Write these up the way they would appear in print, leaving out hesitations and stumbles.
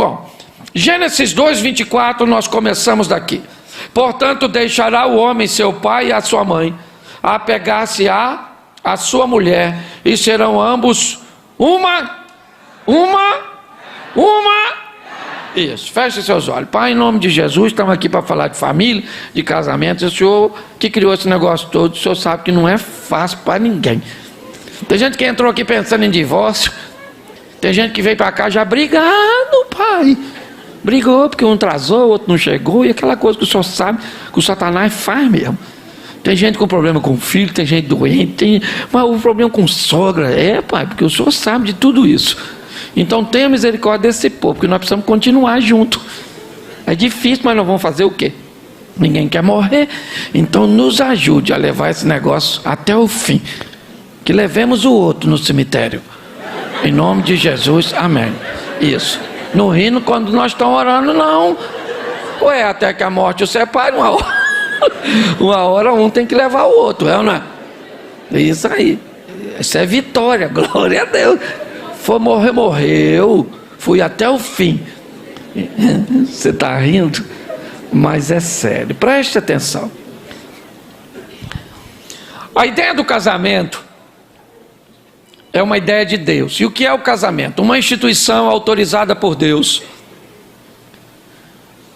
Bom, Gênesis 2:24, nós começamos daqui. Portanto, deixará o homem seu pai e a sua mãe, apegar-se-á a sua mulher, e serão ambos uma. Isso, feche seus olhos. Pai, em nome de Jesus, estamos aqui para falar de família, de casamento. O Senhor que criou esse negócio todo, o Senhor sabe que não é fácil para ninguém. Tem gente que entrou aqui pensando em divórcio, tem gente que veio para cá já brigado, pai. Brigou porque um atrasou, o outro não chegou, e aquela coisa que o Senhor sabe que o Satanás faz mesmo. Tem gente com problema com filho, tem gente doente, mas o problema com sogra, pai, porque o Senhor sabe de tudo isso. Então tenha misericórdia desse povo, porque nós precisamos continuar junto. É difícil, mas nós vamos fazer o quê? Ninguém quer morrer, então nos ajude a levar esse negócio até o fim, que levemos o outro no cemitério, em nome de Jesus, amém. Isso, não rindo quando nós estamos orando, não. Ué, até que a morte o separe, uma hora um tem que levar o outro, não é? Isso aí, isso é vitória, glória a Deus. For morrer, morreu, fui até o fim. Você está rindo, mas é sério, preste atenção. A ideia do casamento é uma ideia de Deus. E o que é o casamento? Uma instituição autorizada por Deus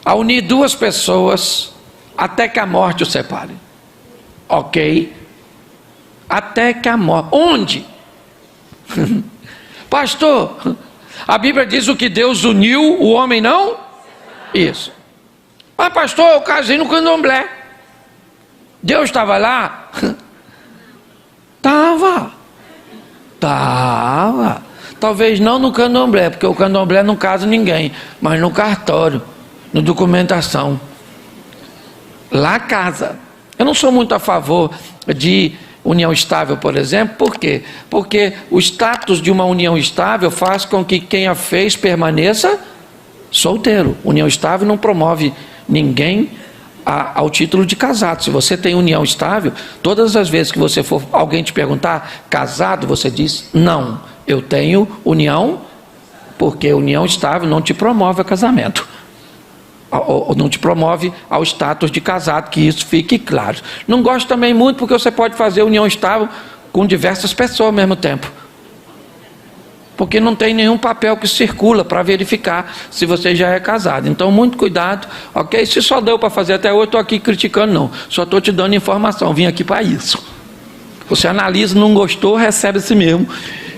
a unir duas pessoas até que a morte os separe. Ok? Até que a morte. Onde? Pastor, a Bíblia diz o que Deus uniu, o homem não? Isso. Mas pastor, eu casei no candomblé. Deus estava lá? Estava. Talvez não no candomblé, porque o candomblé não casa ninguém, mas no cartório, na documentação. Lá casa. Eu não sou muito a favor de união estável, por exemplo. Por quê? Porque o status de uma união estável faz com que quem a fez permaneça solteiro. União estável não promove ninguém ao título de casado. Se você tem união estável, todas as vezes que você for alguém te perguntar casado, você diz não, eu tenho união, porque união estável não te promove a casamento, ou não te promove ao status de casado, que isso fique claro. Não gosto também muito porque você pode fazer união estável com diversas pessoas ao mesmo tempo, porque não tem nenhum papel que circula para verificar se você já é casado. Então muito cuidado, ok? Se só deu para fazer até hoje, estou aqui criticando não, só estou te dando informação, vim aqui para isso. Você analisa, não gostou, recebe si mesmo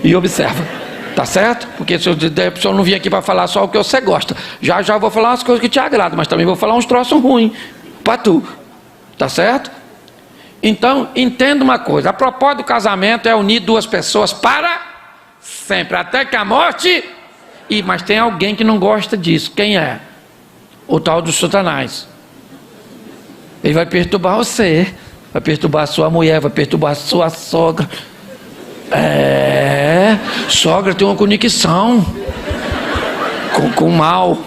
e observa. Tá certo? Porque se eu não vim aqui para falar só o que você gosta, já vou falar umas coisas que te agradam, mas também vou falar uns troços ruins para tu, tá certo? Então entenda uma coisa, a propósito do casamento é unir duas pessoas para sempre, até que a morte. Mas tem alguém que não gosta disso. Quem é? O tal do Satanás. Ele vai perturbar você, vai perturbar a sua mulher, vai perturbar a sua sogra. Sogra tem uma conexão com o mal.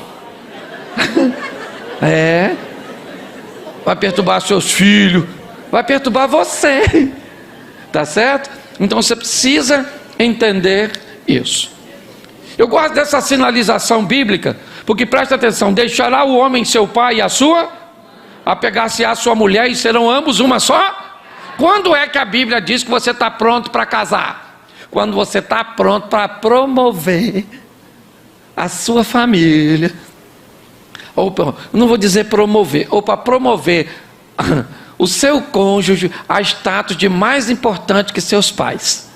Vai perturbar seus filhos, vai perturbar você, tá certo? Então você precisa entender isso. Eu gosto dessa sinalização bíblica, porque presta atenção: deixará o homem seu pai e a sua, apegar-se-á a sua mulher, e serão ambos uma só. Quando é que a Bíblia diz que você está pronto para casar? Quando você está pronto para promover a sua família, ou não vou dizer promover, ou para promover o seu cônjuge a status de mais importante que seus pais.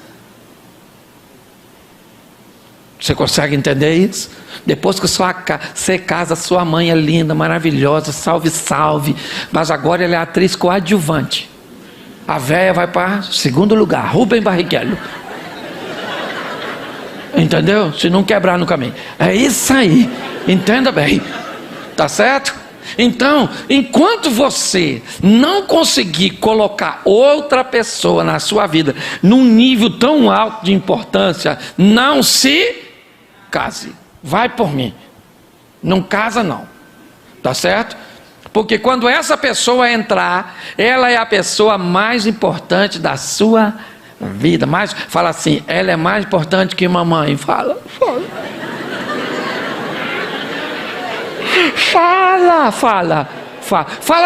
Você consegue entender isso? Depois que você casa, sua mãe é linda, maravilhosa, salve, salve, mas agora ela é atriz coadjuvante. A véia vai para segundo lugar, Rubem Barrichello. Entendeu? Se não quebrar no caminho. É isso aí, entenda bem, tá certo? Então, enquanto você não conseguir colocar outra pessoa na sua vida num nível tão alto de importância, não se case. Vai por mim, não casa não, tá certo? Porque quando essa pessoa entrar, ela é a pessoa mais importante da sua vida. Fala assim, ela é mais importante que mamãe. Fala. Fala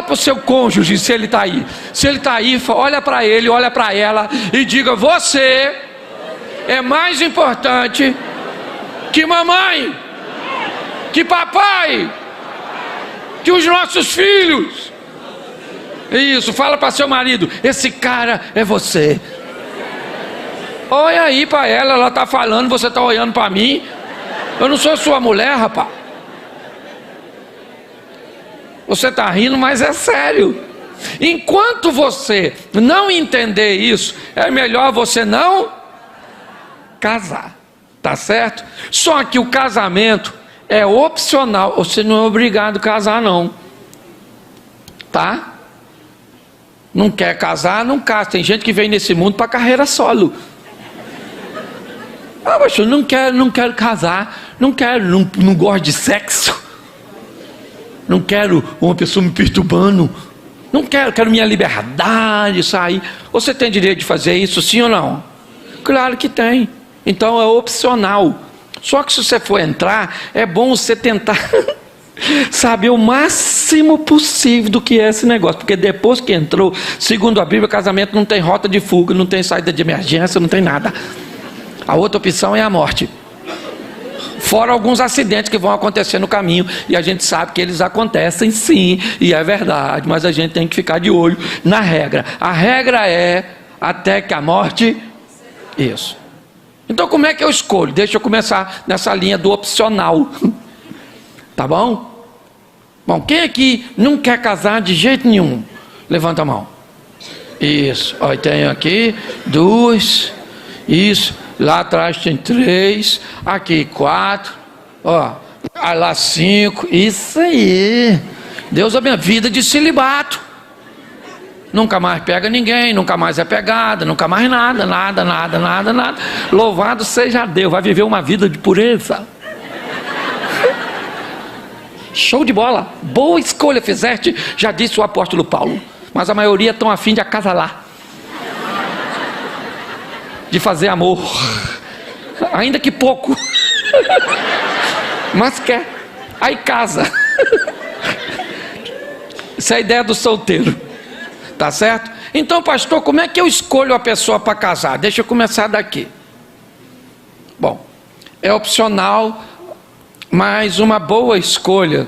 para o seu cônjuge, se ele está aí. Se ele está aí, olha para ele, olha para ela e diga: você é mais importante que mamãe, que papai, que os nossos filhos. Isso, fala para seu marido: esse cara é você. Olha aí para ela, ela está falando, você está olhando para mim. Eu não sou sua mulher, rapaz. Você está rindo, mas é sério. Enquanto você não entender isso, é melhor você não casar, tá certo? Só que o casamento é opcional, você não é obrigado a casar não, tá? Não quer casar, não casa. Tem gente que vem nesse mundo para carreira solo. Mas eu não quero casar, não gosto de sexo, não quero uma pessoa me perturbando, não quero minha liberdade, sair. Você tem direito de fazer isso, sim ou não? Claro que tem. Então é opcional. Só que se você for entrar, é bom você tentar saber o máximo possível do que é esse negócio, porque depois que entrou, segundo a Bíblia, casamento não tem rota de fuga, não tem saída de emergência, não tem nada. A outra opção é a morte. Fora alguns acidentes que vão acontecer no caminho, e a gente sabe que eles acontecem sim, e é verdade, mas a gente tem que ficar de olho na regra. A regra é até que a morte... Isso. Então como é que eu escolho? Deixa eu começar nessa linha do opcional. Tá bom? Bom, quem aqui não quer casar de jeito nenhum? Levanta a mão. Isso. Olha, tem aqui 2. Isso. Lá atrás tem 3. Aqui 4. Ó. Lá 5. Isso aí. Deus a minha vida de celibato. Nunca mais pega ninguém, nunca mais é pegada, nunca mais nada. Louvado seja Deus, vai viver uma vida de pureza. Show de bola, boa escolha fizeste, já disse o apóstolo Paulo. Mas a maioria estão a fim de acasalar, de fazer amor, ainda que pouco, mas quer, aí casa. Essa é a ideia do solteiro. Tá certo? Então, pastor, como é que eu escolho a pessoa para casar? Deixa eu começar daqui. Bom, é opcional, mas uma boa escolha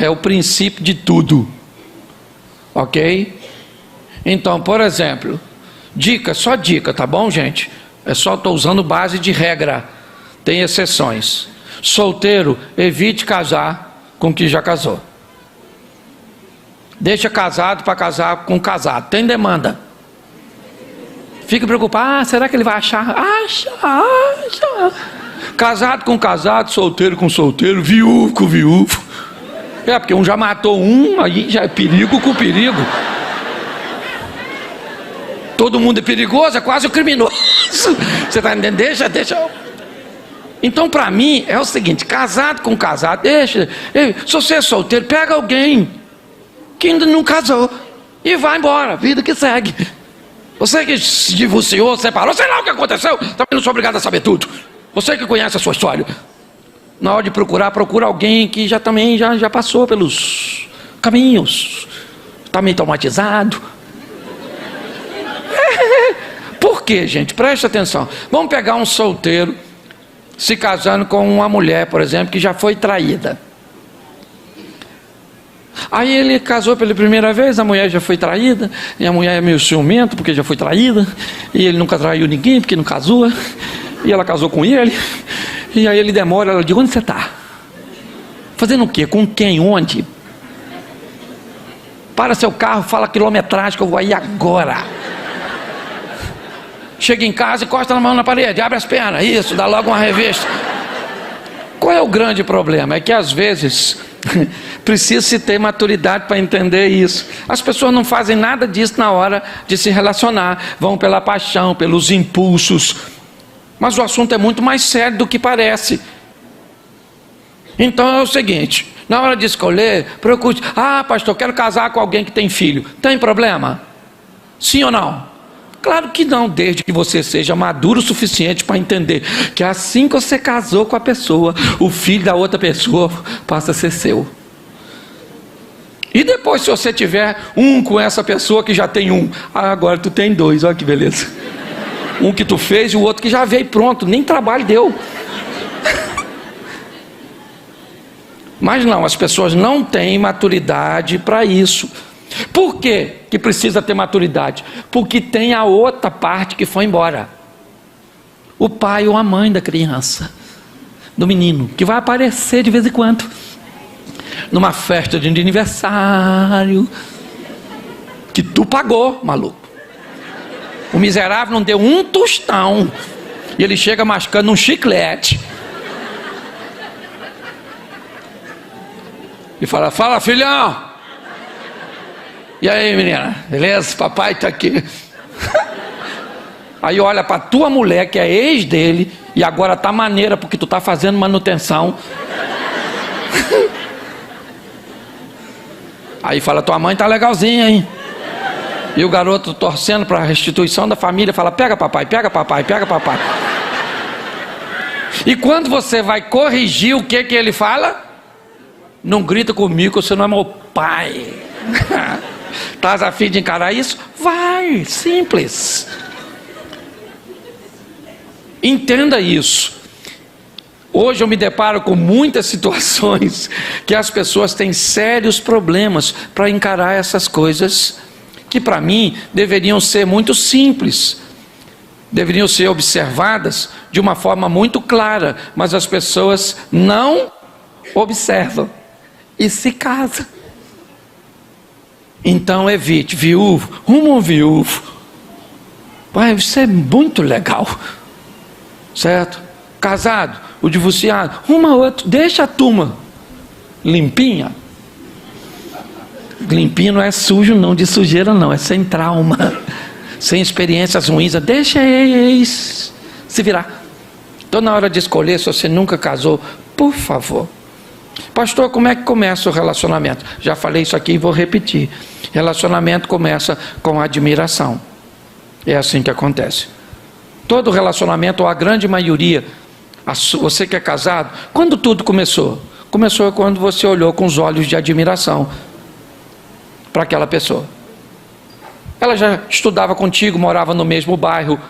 é o princípio de tudo. Ok? Então, por exemplo, dica, só dica, tá bom, gente? É só estou usando base de regra. Tem exceções. Solteiro, evite casar com quem já casou. Deixa casado para casar com casado. Tem demanda. Fica preocupado. Será que ele vai achar? Acha. Casado com casado, solteiro com solteiro, viúvo com viúvo. É, porque um já matou um, aí já é perigo com perigo. Todo mundo é perigoso, é quase um criminoso. Você está entendendo? Deixa. Então, para mim, é o seguinte: casado com casado, deixa. Se você é solteiro, pega alguém que ainda não casou e vai embora, vida que segue. Você que se divorciou, separou, sei lá o que aconteceu, também não sou obrigado a saber tudo. Você que conhece a sua história, na hora de procurar, procura alguém que já passou pelos caminhos, está meio traumatizado. Por quê, gente? Preste atenção. Vamos pegar um solteiro se casando com uma mulher, por exemplo, que já foi traída. Aí ele casou pela primeira vez, a mulher já foi traída, e a mulher é meio ciumenta porque já foi traída, e ele nunca traiu ninguém porque não casou, e ela casou com ele, e aí ele demora, ela diz: onde você está? Fazendo o quê? Com quem? Onde? Para seu carro, fala a quilometragem que eu vou aí agora. Chega em casa, encosta a mão na parede, abre as pernas, isso, dá logo uma revista. Qual é o grande problema? É que às vezes precisa-se ter maturidade para entender isso. As pessoas não fazem nada disso na hora de se relacionar, vão pela paixão, pelos impulsos, mas o assunto é muito mais sério do que parece. Então é o seguinte: na hora de escolher, procure: pastor, quero casar com alguém que tem filho. Tem problema? Sim ou não? Claro que não, desde que você seja maduro o suficiente para entender que assim que você casou com a pessoa, o filho da outra pessoa passa a ser seu. E depois, se você tiver um com essa pessoa que já tem um, agora tu tem dois, olha que beleza. Um que tu fez e o outro que já veio pronto, nem trabalho deu. Mas não, as pessoas não têm maturidade para isso. Por quê que precisa ter maturidade? Porque tem a outra parte que foi embora. O pai ou a mãe da criança, do menino, que vai aparecer de vez em quando numa festa de aniversário que tu pagou, maluco. O miserável não deu um tostão e ele chega mascando um chiclete e fala: fala, filhão. E aí, menina, beleza? Papai tá aqui. Aí olha para tua mulher, que é ex dele, e agora tá maneira porque tu tá fazendo manutenção. Aí fala: tua mãe tá legalzinha, hein? E o garoto torcendo para a restituição da família fala: pega papai, pega papai, pega papai. E quando você vai corrigir, o que ele fala? Não grita comigo, você não é meu pai. Estás a fim de encarar isso? Vai, simples. Entenda isso. Hoje eu me deparo com muitas situações que as pessoas têm sérios problemas para encarar essas coisas que para mim deveriam ser muito simples, deveriam ser observadas de uma forma muito clara, mas as pessoas não observam e se casam. Então evite. Viúvo, um viúvo, vai ser muito legal, certo? Casado, o divorciado, uma outra, deixa a turma limpinha. Limpinho não é sujo não, de sujeira não, é sem trauma, sem experiências ruins. Deixa eles se virar. Então na hora de escolher, se você nunca casou, por favor. Pastor, como é que começa o relacionamento? Já falei isso aqui e vou repetir. Relacionamento começa com admiração. É assim que acontece. Todo relacionamento, ou a grande maioria, você que é casado, quando tudo começou? Começou quando você olhou com os olhos de admiração para aquela pessoa. Ela já estudava contigo, morava no mesmo bairro.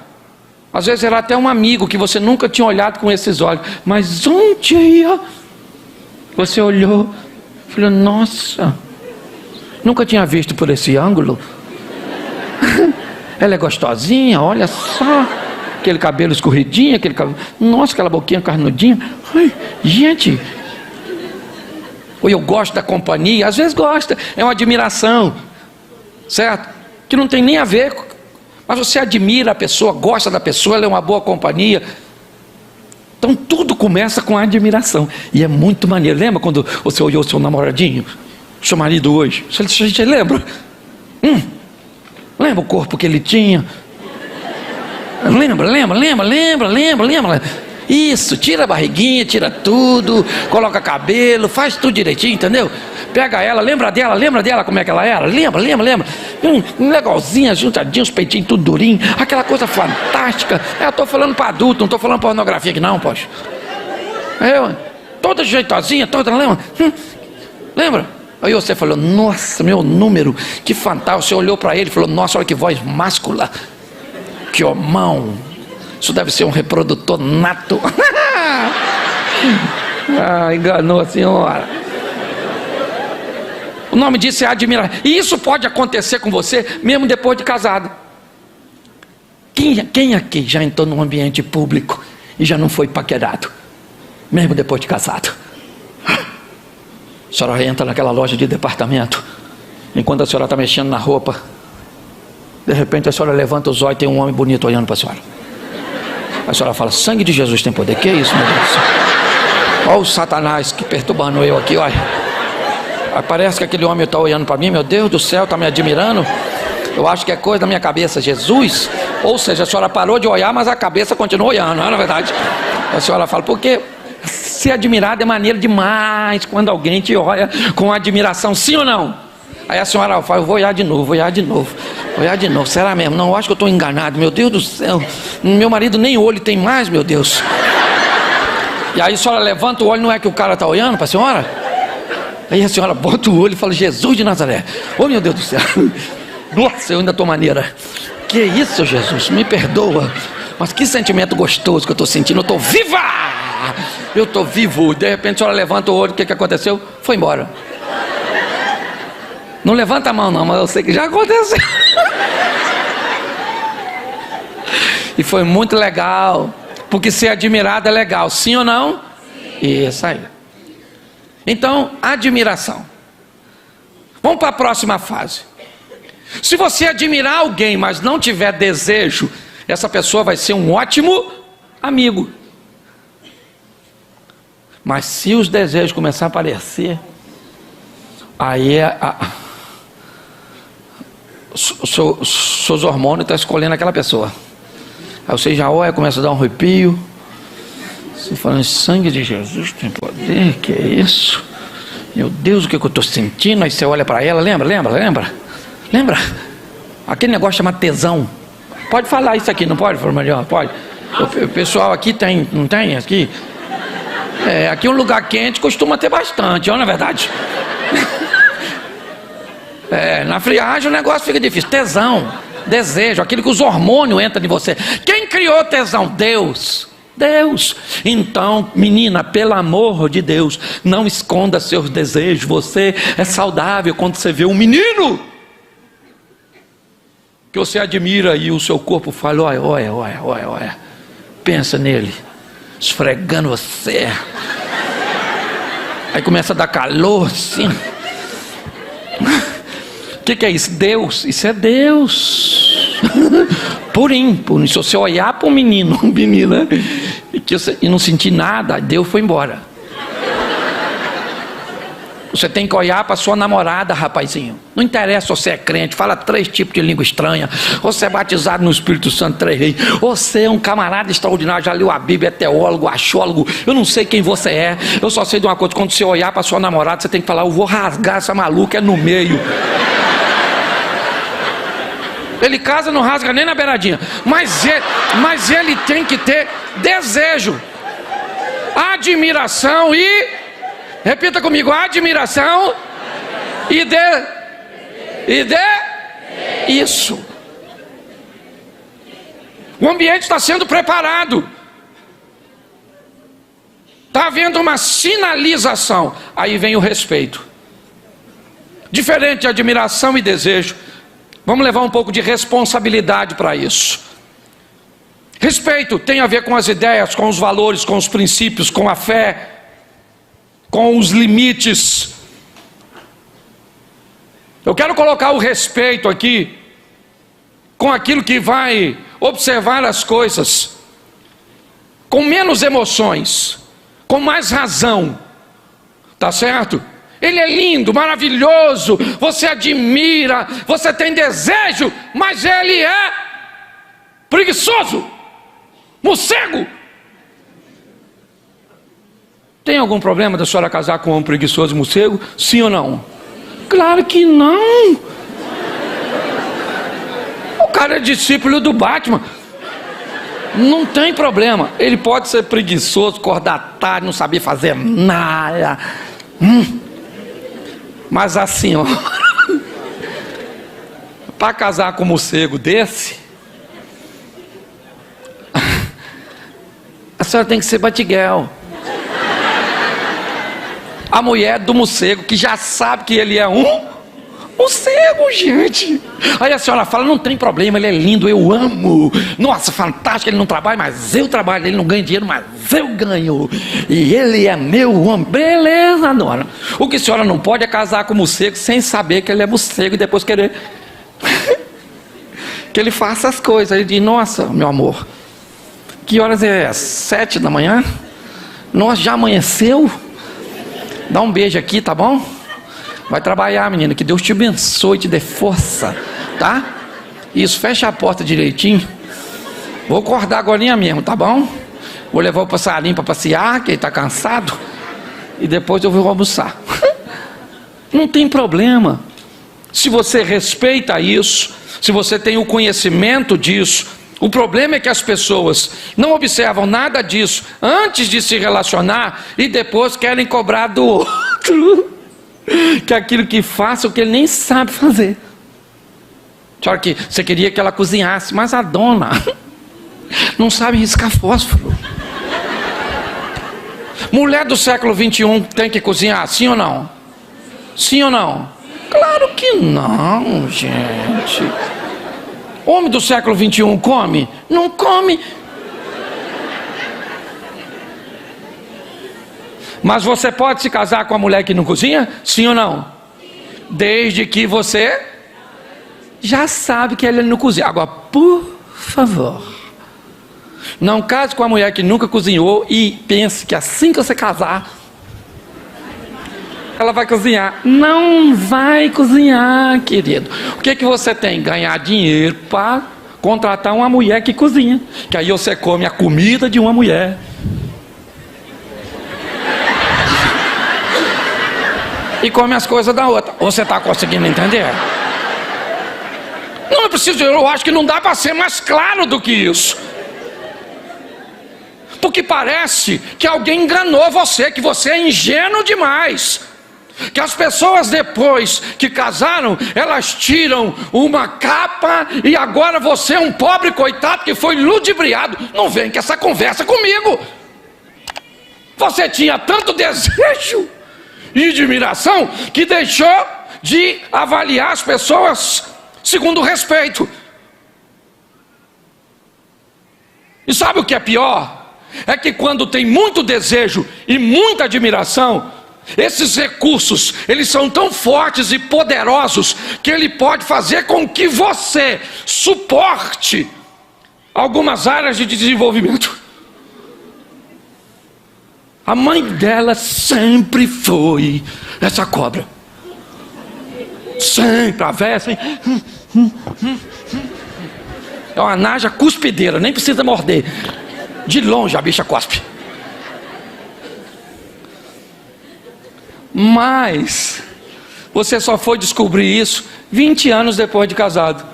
Às vezes era até um amigo que você nunca tinha olhado com esses olhos. Mas um dia você olhou e falou: nossa, nunca tinha visto por esse ângulo. Ela é gostosinha, olha só. Aquele cabelo escorridinho, aquele cabelo... Nossa, aquela boquinha carnudinha. Ai, gente... Ou eu gosto da companhia, às vezes gosta, é uma admiração, certo? Que não tem nem a ver, mas você admira a pessoa, gosta da pessoa, ela é uma boa companhia. Então tudo começa com a admiração, e é muito maneiro. Lembra quando você olhou seu namoradinho, seu marido hoje? Você lembra? Lembra o corpo que ele tinha? Lembra. Isso, tira a barriguinha, tira tudo, coloca cabelo, faz tudo direitinho, entendeu? Pega ela, lembra dela como é que ela era? Lembra. Legalzinha, juntadinha, os peitinhos tudo durinho, aquela coisa fantástica. Eu estou falando para adulto, não estou falando pornografia aqui não, poxa. Toda jeitosinha, toda, lembra? Lembra? Aí você falou: nossa, meu número, que fantástico. Você olhou para ele e falou: nossa, olha que voz máscula, que homão. Isso deve ser um reprodutor nato. Enganou a senhora. O nome disso é admirar. E isso pode acontecer com você mesmo depois de casado. Quem aqui já entrou num ambiente público e já não foi paquerado, mesmo depois de casado? A senhora entra naquela loja de departamento, enquanto a senhora está mexendo na roupa, de repente a senhora levanta os olhos e tem um homem bonito olhando para a senhora. A senhora fala: sangue de Jesus tem poder. Que é isso, meu Deus do céu? Olha o Satanás que perturbando eu aqui, olha. Parece que aquele homem está olhando para mim, meu Deus do céu, está me admirando. Eu acho que é coisa da minha cabeça, Jesus. Ou seja, a senhora parou de olhar, mas a cabeça continua olhando, não é, na verdade? A senhora fala: porque ser admirado é maneiro demais quando alguém te olha com admiração, sim ou não? Aí a senhora fala: eu vou olhar de novo. Será mesmo? Não, eu acho que eu estou enganado, meu Deus do céu. Meu marido nem olho tem mais, meu Deus. E aí a senhora levanta o olho, não é que o cara está olhando para a senhora? Aí a senhora bota o olho e fala: Jesus de Nazaré. Oh, meu Deus do céu. Nossa, eu ainda estou maneira. Que isso, Jesus, me perdoa. Mas que sentimento gostoso que eu estou sentindo. Eu estou viva. Eu estou vivo. De repente a senhora levanta o olho. O que aconteceu? Foi embora. Não levanta a mão não, mas eu sei que já aconteceu. E foi muito legal. Porque ser admirado é legal, sim ou não? Sim. Isso aí. Então, admiração. Vamos para a próxima fase. Se você admirar alguém, mas não tiver desejo, essa pessoa vai ser um ótimo amigo. Mas se os desejos começarem a aparecer, aí seus hormônios estão escolhendo aquela pessoa. Aí você já olha, começa a dar um arrepio. Você fala: sangue de Jesus tem poder, que é isso? Meu Deus, o que eu estou sentindo? Aí você olha para ela, lembra? Aquele negócio chama tesão. Pode falar isso aqui, não pode, Formalhão? Pode. O pessoal aqui tem, não tem aqui? Aqui é um lugar quente, costuma ter bastante, não é verdade? Na friagem o negócio fica difícil. Tesão, desejo, aquilo que os hormônios entram em você. Quem criou tesão? Deus. Então, menina, pelo amor de Deus, não esconda seus desejos. Você é saudável quando você vê um menino que você admira e o seu corpo fala: olha, pensa nele, esfregando você. Aí começa a dar calor assim. O que é isso? Deus, isso é Deus. Purim. Se você olhar para um menino, menina, e não sentir nada, Deus foi embora. Você tem que olhar para sua namorada, rapazinho. Não interessa se você é crente, fala 3 tipos de língua estranha, ou você é batizado no Espírito Santo 3 vezes, ou você é um camarada extraordinário, já leu a Bíblia, é teólogo, achólogo. Eu não sei quem você é, eu só sei de uma coisa: quando você olhar para sua namorada, você tem que falar: eu vou rasgar essa maluca no meio. Ele casa, não rasga nem na beiradinha, mas ele tem que ter desejo, admiração e, repita comigo, admiração e isso. O ambiente está sendo preparado, está havendo uma sinalização. Aí vem o respeito. Diferente de admiração e desejo, vamos levar um pouco de responsabilidade para isso. Respeito tem a ver com as ideias, com os valores, com os princípios, com a fé, com os limites. Eu quero colocar o respeito aqui com aquilo que vai observar as coisas com menos emoções, com mais razão, tá certo? Ele é lindo, maravilhoso, você admira, você tem desejo, mas ele é preguiçoso, morcego. Tem algum problema da senhora casar com um preguiçoso morcego? Sim ou não? Claro que não. O cara é discípulo do Batman. Não tem problema. Ele pode ser preguiçoso, acordar tarde, não saber fazer nada. Mas assim, ó, para casar com um morcego desse, a senhora tem que ser Batiguel. A mulher do morcego, que já sabe que ele é um morcego, gente. Aí a senhora fala: não tem problema, ele é lindo, eu amo. Nossa, fantástico, ele não trabalha, mas eu trabalho. Ele não ganha dinheiro, mas eu ganho. E ele é meu homem. Beleza, dona. O que a senhora não pode é casar com o morcego sem saber que ele é morcego e depois querer que ele faça as coisas. Ele diz: nossa, meu amor, que horas é? 7 da manhã? Nossa, já amanheceu? Dá um beijo aqui, tá bom? Vai trabalhar, menina, que Deus te abençoe, te dê força, tá? Isso, fecha a porta direitinho. Vou acordar agora mesmo, tá bom? Vou levar o passarinho para passear, que ele está cansado, e depois eu vou almoçar. Não tem problema. Se você respeita isso, se você tem o conhecimento disso. O problema é que as pessoas não observam nada disso antes de se relacionar e depois querem cobrar do outro. que aquilo que faça o que ele nem sabe fazer. Tinha hora que você queria que ela cozinhasse, mas a dona não sabe riscar fósforo. Mulher do século 21 tem que cozinhar, sim ou não? Sim ou não? Claro que não, gente. Homem do século 21 come? Não come. Mas você pode se casar com a mulher que não cozinha? Sim ou não? Desde que você já sabe que ela não cozinha. Agora, por favor, não case com a mulher que nunca cozinhou e pense que assim que você casar, ela vai cozinhar. Não vai cozinhar, querido. O que você tem? Ganhar dinheiro para contratar uma mulher que cozinha. Que aí você come a comida de uma mulher. E come as coisas da outra. Você está conseguindo entender? Não é preciso, eu acho que não dá para ser mais claro do que isso. Porque parece que alguém enganou você, que você é ingênuo demais. Que as pessoas depois que casaram, elas tiram uma capa e agora você é um pobre coitado que foi ludibriado. Não vem com essa conversa comigo. Você tinha tanto desejo e admiração que deixou de avaliar as pessoas segundo o respeito. E sabe o que é pior? É que quando tem muito desejo e muita admiração, esses recursos, eles são tão fortes e poderosos que ele pode fazer com que você suporte algumas áreas de desenvolvimento. A mãe dela sempre foi essa cobra. Sempre, a véia assim. É uma naja cuspideira, nem precisa morder. De longe a bicha cospe. Mas você só foi descobrir isso 20 anos depois de casado.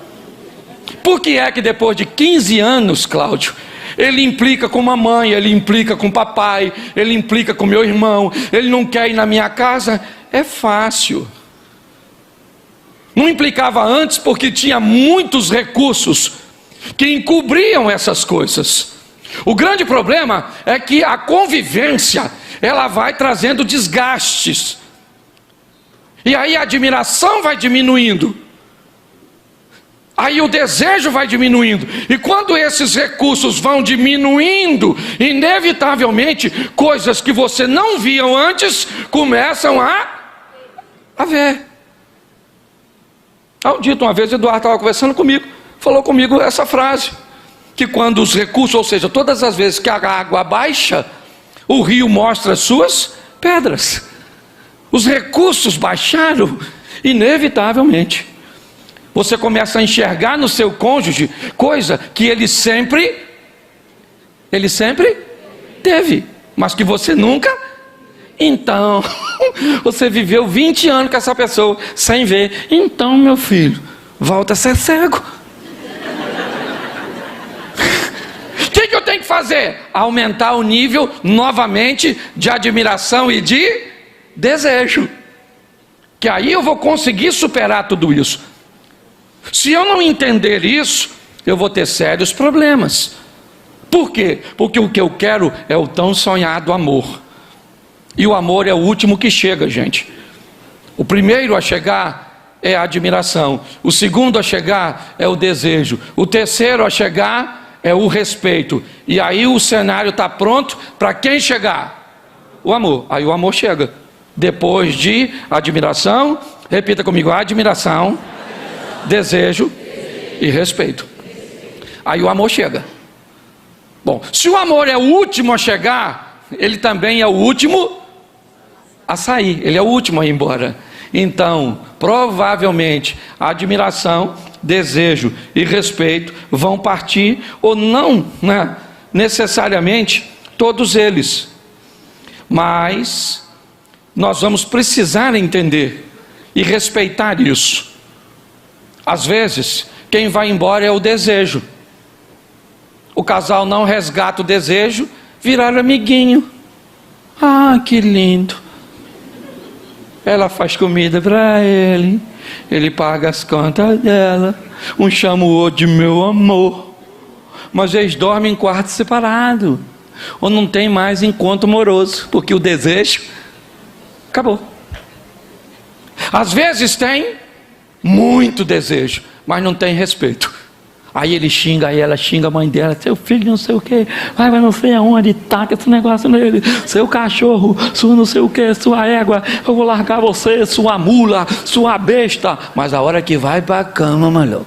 Por que é que depois de 15 anos, Cláudio, ele implica com mamãe, ele implica com papai, ele implica com meu irmão, ele não quer ir na minha casa? É fácil. Não implicava antes porque tinha muitos recursos que encobriam essas coisas. O grande problema é que a convivência, ela vai trazendo desgastes. E aí a admiração vai diminuindo. Aí o desejo vai diminuindo. E quando esses recursos vão diminuindo, inevitavelmente, coisas que você não via antes, começam a ver. Um dia, uma vez, Eduardo estava conversando comigo, falou comigo essa frase, que quando os recursos, ou seja, todas as vezes que a água baixa, o rio mostra as suas pedras. Os recursos baixaram, inevitavelmente. Você começa a enxergar no seu cônjuge coisa que ele sempre teve, mas que você nunca. Então, você viveu 20 anos com essa pessoa sem ver. Então, meu filho, volta a ser cego. O que eu tenho que fazer? Aumentar o nível novamente de admiração e de desejo. Que aí eu vou conseguir superar tudo isso. Se eu não entender isso, eu vou ter sérios problemas. Por quê? Porque o que eu quero é o tão sonhado amor. E o amor é o último que chega, gente. O primeiro a chegar é a admiração. O segundo a chegar é o desejo. O terceiro a chegar é o respeito. E aí o cenário está pronto para quem chegar? O amor. Aí o amor chega. Depois de admiração, repita comigo, admiração, desejo e respeito. Aí o amor chega. Bom, se o amor é o último a chegar, ele também é o último a sair, ele é o último a ir embora. Então, provavelmente, a admiração, desejo e respeito vão partir, ou não, né, necessariamente todos eles. Mas nós vamos precisar entender e respeitar isso. Às vezes, quem vai embora é o desejo. O casal não resgata o desejo, virar amiguinho. Ah, que lindo. Ela faz comida para ele, ele paga as contas dela, um chama o outro de meu amor, mas eles dormem em quarto separado, ou não tem mais encontro amoroso, porque o desejo acabou. Às vezes tem muito desejo, mas não tem respeito. Aí ele xinga, aí ela xinga a mãe dela, seu filho não sei o que, vai não sei aonde, taca esse negócio nele, seu cachorro, sua não sei o que, sua égua, eu vou largar você, sua mula, sua besta. Mas a hora que vai para a cama, maluco,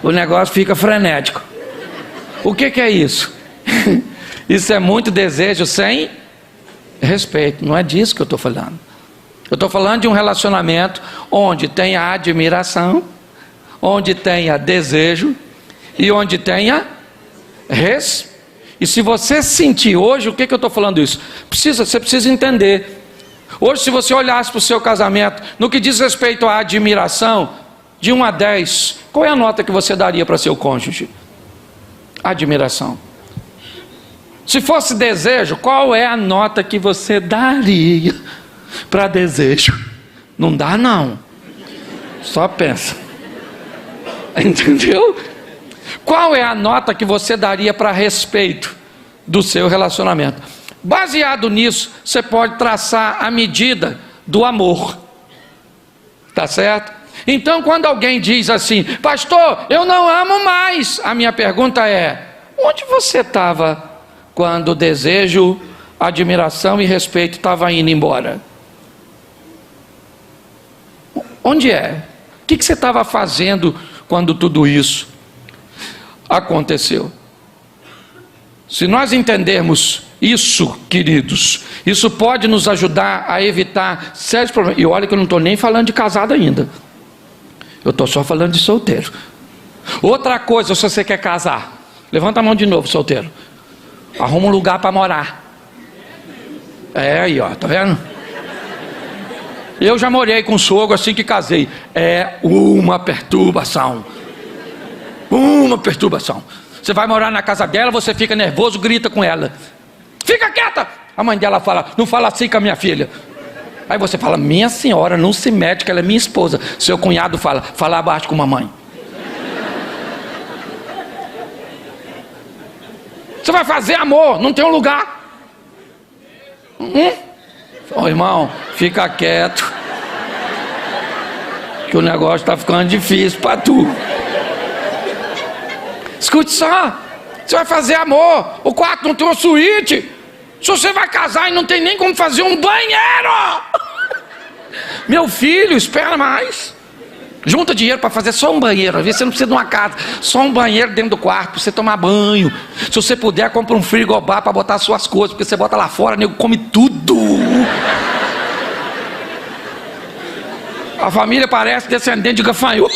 o negócio fica frenético. O que é isso? Isso é muito desejo sem respeito. Não é disso que eu estou falando. Eu estou falando de um relacionamento onde tenha admiração, onde tenha desejo e onde tenha E se você sentir hoje, o que eu estou falando isso? Você precisa entender. Hoje, se você olhasse para o seu casamento, no que diz respeito à admiração, de 1 a 10, qual é a nota que você daria para seu cônjuge? Admiração. Se fosse desejo, qual é a nota que você daria para desejo? Não dá não, só pensa. Entendeu? Qual é a nota que você daria para respeito do seu relacionamento? Baseado nisso, você pode traçar a medida do amor. Tá certo? Então, quando alguém diz assim, pastor, eu não amo mais, a minha pergunta é, onde você estava quando o desejo, admiração e respeito estavam indo embora? Onde é? O que você estava fazendo quando tudo isso aconteceu? Se nós entendermos isso, queridos, isso pode nos ajudar a evitar sérios problemas. E olha que eu não estou nem falando de casado ainda, eu estou só falando de solteiro. Outra coisa, se você quer casar, levanta a mão de novo, solteiro. Arruma um lugar para morar. É aí, ó, tá vendo? Eu já morei com um sogro assim que casei. É uma perturbação. Uma perturbação. Você vai morar na casa dela, você fica nervoso, grita com ela. Fica quieta! A mãe dela fala, não fala assim com a minha filha. Aí você fala, minha senhora, não se mete que ela é minha esposa. Seu cunhado fala, fala abaixo com a mamãe. Você vai fazer amor, não tem um lugar. Ô irmão, fica quieto, que o negócio está ficando difícil para tu. Escute só, você vai fazer amor, o quarto não tem uma suíte. Se você vai casar e não tem nem como fazer um banheiro, meu filho, espera mais. Junta dinheiro para fazer só um banheiro. Às vezes você não precisa de uma casa, só um banheiro dentro do quarto para você tomar banho. Se você puder, compra um frigobar para botar suas coisas, porque você bota lá fora, nego come tudo. A família parece descendente de gafanhoto.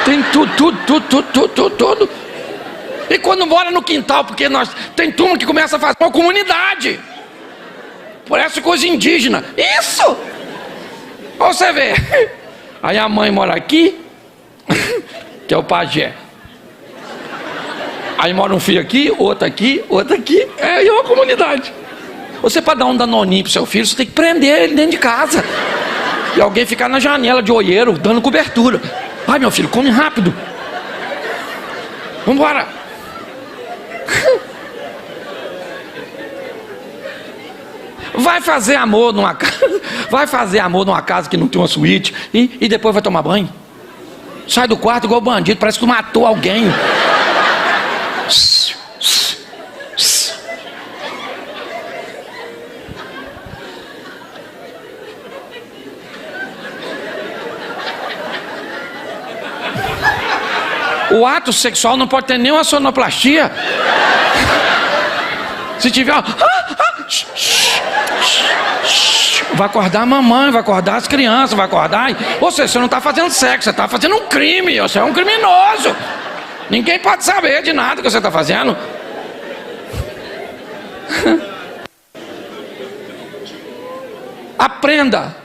Tem tudo. E quando mora no quintal, porque tem turma que começa a fazer uma comunidade. Parece coisa indígena. Isso! Você vê. Aí a mãe mora aqui, que é o pajé. Aí mora um filho aqui, outro aqui, outro aqui. É uma comunidade. Você, para dar um danoninho pro seu filho, você tem que prender ele dentro de casa. E alguém ficar na janela de olheiro, dando cobertura. Ai, meu filho, come rápido. Vamos embora. Vai fazer amor numa casa, vai fazer amor numa casa que não tem uma suíte e depois vai tomar banho. Sai do quarto igual bandido, parece que tu matou alguém. O ato sexual não pode ter nenhuma sonoplastia. Se tiver, vai acordar a mamãe, vai acordar as crianças, vai acordar. Ou seja, você não está fazendo sexo, você está fazendo um crime, você é um criminoso. Ninguém pode saber de nada que você está fazendo. Aprenda.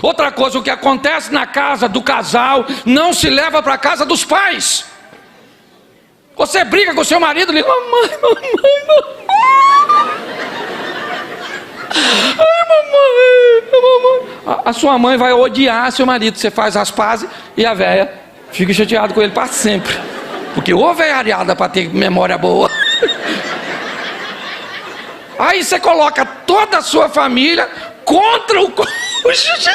Outra coisa, o que acontece na casa do casal não se leva para a casa dos pais. Você briga com seu marido e diz, mamãe. A sua mãe vai odiar seu marido. Você faz as pazes e a véia fica chateada com ele para sempre. Porque ô velhariada para ter memória boa. Aí você coloca toda a sua família contra o cônjuge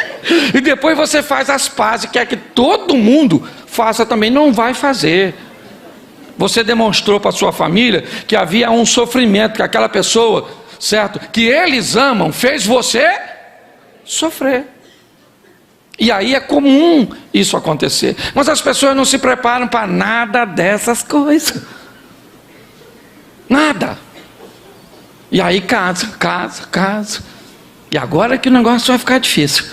e depois você faz as pazes, quer que todo mundo faça também. Não vai fazer. Você demonstrou para sua família que havia um sofrimento, que aquela pessoa, certo, que eles amam, fez você sofrer. E aí é comum isso acontecer. Mas as pessoas não se preparam para nada dessas coisas. Nada. E aí casa. E agora que o negócio vai ficar difícil.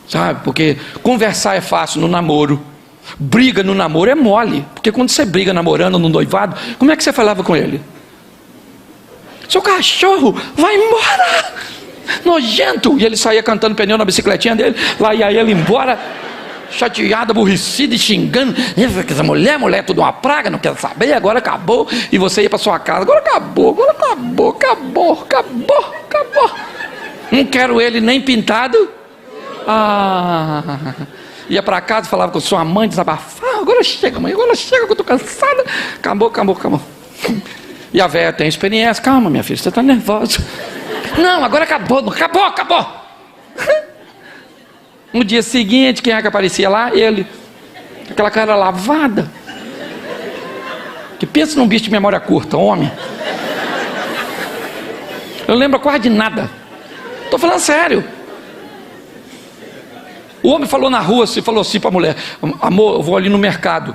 Sabe? Porque conversar é fácil no namoro. Briga no namoro é mole. Porque quando você briga namorando no noivado, como é que você falava com ele? Seu cachorro, vai embora! Nojento! E ele saía cantando pneu na bicicletinha dele. Lá ia ele embora, chateado, aborrecido e xingando. Essa mulher é tudo uma praga, não quero saber, agora acabou. E você ia para sua casa, agora acabou. Não quero ele nem pintado. Ia para casa, falava com sua mãe, desabafava. Agora chega, mãe, que eu estou cansada. Acabou. E a velha tem experiência. Calma, minha filha, você está nervosa. Não, agora acabou. No dia seguinte, quem é que aparecia lá? Ele. Aquela cara lavada. Que pensa num bicho de memória curta, homem. Eu não lembro quase de nada. Estou falando sério. O homem falou na rua, falou assim para a mulher: amor, eu vou ali no mercado.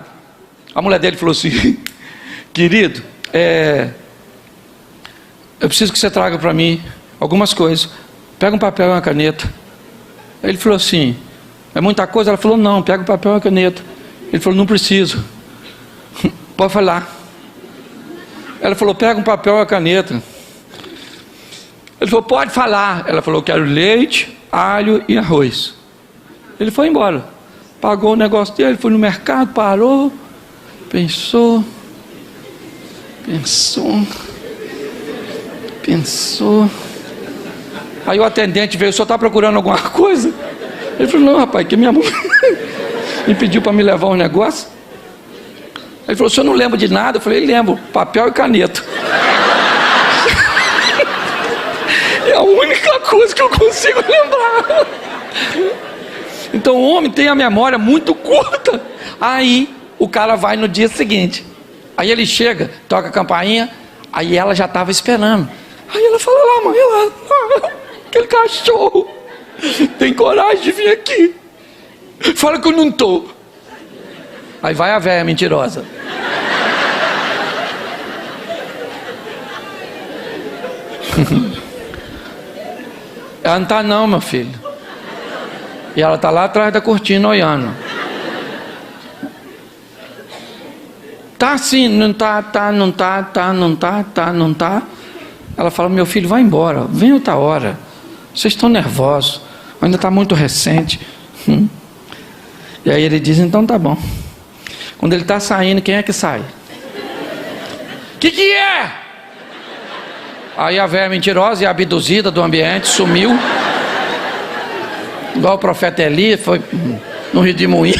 A mulher dele falou assim: querido, eu preciso que você traga para mim algumas coisas. Pega um papel e uma caneta. Ele falou assim: é muita coisa? Ela falou: não, pega o papel e a caneta. Ele falou: não preciso. Pode falar. Ela falou: pega um papel e uma caneta. Ele falou: pode falar. Ela falou: quero leite, alho e arroz. Ele foi embora. Pagou o negócio dele, foi no mercado, parou, pensou. Aí o atendente veio: o senhor está procurando alguma coisa? Ele falou: não, rapaz, que minha mãe me pediu para me levar um negócio. Ele falou: o senhor não lembra de nada? Eu falei: lembro, papel e caneta. É a única coisa que eu consigo lembrar. Então o homem tem a memória muito curta. Aí o cara vai no dia seguinte. Aí ele chega, toca a campainha. Aí ela já estava esperando. Aí ela fala: lá, mãe, lá, aquele cachorro tem coragem de vir aqui. Fala que eu não estou. Aí vai a véia mentirosa. Ela não está não, meu filho. E ela está lá atrás da cortina olhando. Tá sim, não tá. Ela fala: meu filho, vai embora, vem outra hora. Vocês estão nervosos, ainda está muito recente. E aí ele diz: então tá bom. Quando ele está saindo, quem é que sai? Que é? Aí a velha mentirosa e abduzida do ambiente sumiu. Igual o profeta Eli, foi no Rio de Moinho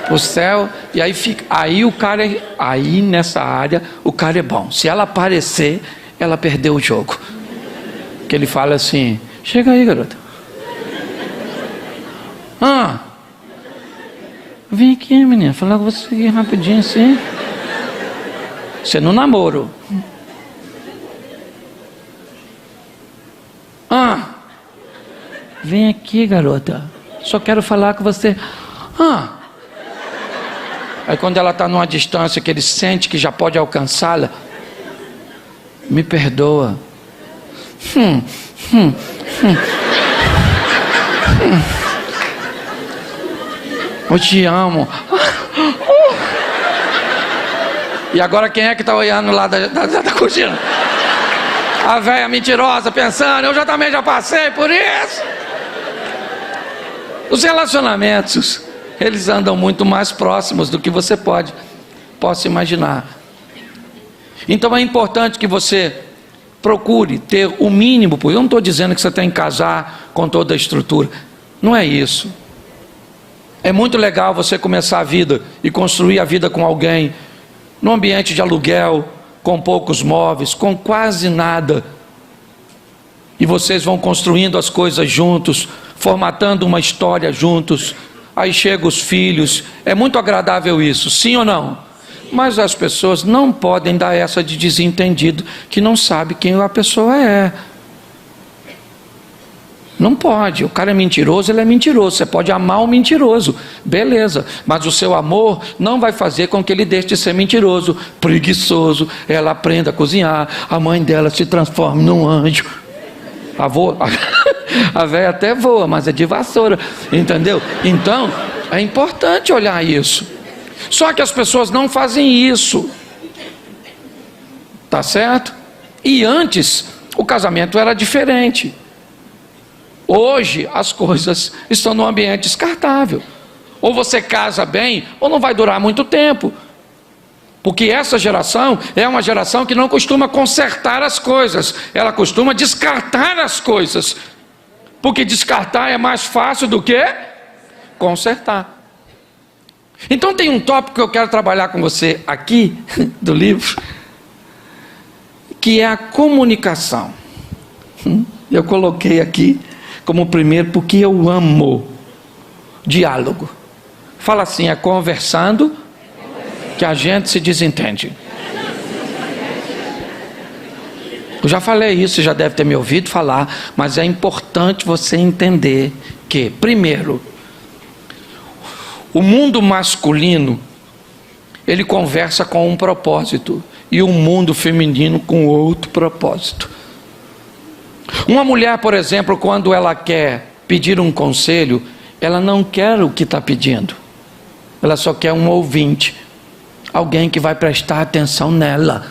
pro céu. E aí fica. Aí nessa área o cara é bom. Se ela aparecer, ela perdeu o jogo. Que ele fala assim: chega aí, garota. Vem aqui, menina, falar com você aqui rapidinho assim. Você no namoro. Vem aqui, garota. Só quero falar com você. Aí quando ela está numa distância que ele sente que já pode alcançá-la: me perdoa. Eu te amo. E agora quem é que está olhando lá da cortina? A velha mentirosa pensando: eu também já passei por isso. Os relacionamentos, eles andam muito mais próximos do que você possa imaginar. Então é importante que você procure ter o mínimo. Eu não estou dizendo que você tem que casar com toda a estrutura. Não é isso. É muito legal você começar a vida e construir a vida com alguém num ambiente de aluguel, com poucos móveis, com quase nada. E vocês vão construindo as coisas juntos, formatando uma história juntos. Aí chegam os filhos. É muito agradável isso, sim ou não? Mas as pessoas não podem dar essa de desentendido, que não sabe quem a pessoa é. Não pode. O cara é mentiroso, ele é mentiroso. Você pode amar o mentiroso, beleza, mas o seu amor não vai fazer com que ele deixe de ser mentiroso, preguiçoso. Ela aprenda a cozinhar, a mãe dela se transforme num anjo. A véia até voa, mas é de vassoura, entendeu? Então é importante olhar isso. Só que as pessoas não fazem isso, tá certo? E antes o casamento era diferente. Hoje as coisas estão num ambiente descartável. Ou você casa bem, ou não vai durar muito tempo. Porque essa geração é uma geração que não costuma consertar as coisas, ela costuma descartar as coisas. Porque descartar é mais fácil do que consertar. Então tem um tópico que eu quero trabalhar com você aqui, do livro, que é a comunicação. Eu coloquei aqui como primeiro porque eu amo diálogo. Fala assim, é conversando que a gente se desentende. Eu já falei isso, você já deve ter me ouvido falar, mas é importante você entender que, primeiro, o mundo masculino, ele conversa com um propósito, e o mundo feminino com outro propósito. Uma mulher, por exemplo, quando ela quer pedir um conselho, ela não quer o que está pedindo, ela só quer um ouvinte, alguém que vai prestar atenção nela.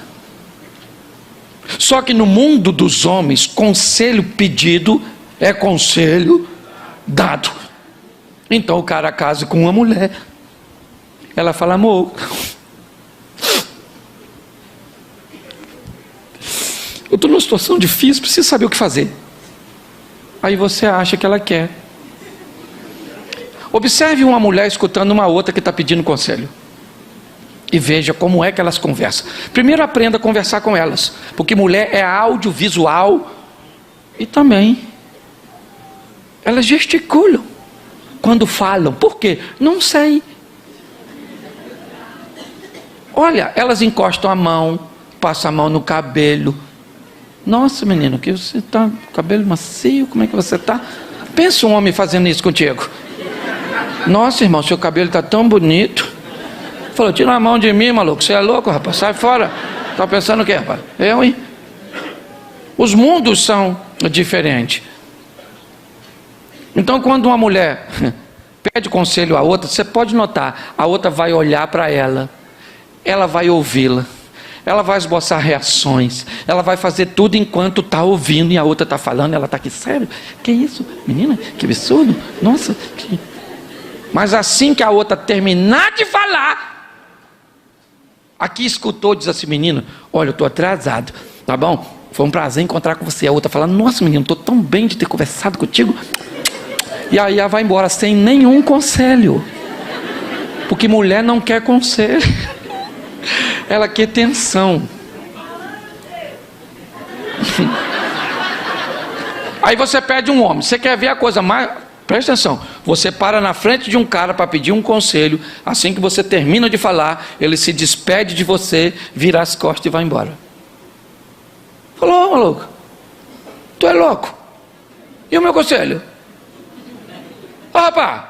Só que no mundo dos homens, conselho pedido é conselho dado. Então o cara casa com uma mulher, ela fala, amor, eu estou numa situação difícil, preciso saber o que fazer. Aí você acha que ela quer. Observe uma mulher escutando uma outra que está pedindo conselho. E veja como é que elas conversam. Primeiro aprenda a conversar com elas. Porque mulher é audiovisual. E também elas gesticulam quando falam. Por quê? Não sei. Olha, elas encostam a mão, passam a mão no cabelo. Nossa, menino, que você está com cabelo macio, como é que você está? Pensa um homem fazendo isso contigo. Nossa, irmão, seu cabelo está tão bonito. Falou, tira a mão de mim, maluco, você é louco, rapaz, sai fora. Está pensando o quê, rapaz? Eu, hein? Os mundos são diferentes. Então, quando uma mulher pede conselho à outra, você pode notar, a outra vai olhar para ela, ela vai ouvi-la, ela vai esboçar reações, ela vai fazer tudo enquanto está ouvindo, e a outra está falando, ela está aqui, sério? Que isso? Menina, que absurdo, nossa. Mas assim que a outra terminar de falar, aqui escutou, diz assim, menino, olha, eu estou atrasado, tá bom? Foi um prazer encontrar com você. A outra fala, nossa, menino, estou tão bem de ter conversado contigo. E aí ela vai embora sem nenhum conselho. Porque mulher não quer conselho. Ela quer tensão. Aí você pede um homem. Você quer ver a coisa mais... Presta atenção. Você para na frente de um cara para pedir um conselho. Assim que você termina de falar, ele se despede de você, vira as costas e vai embora. Falou, maluco, tu é louco? E o meu conselho? Rapaz,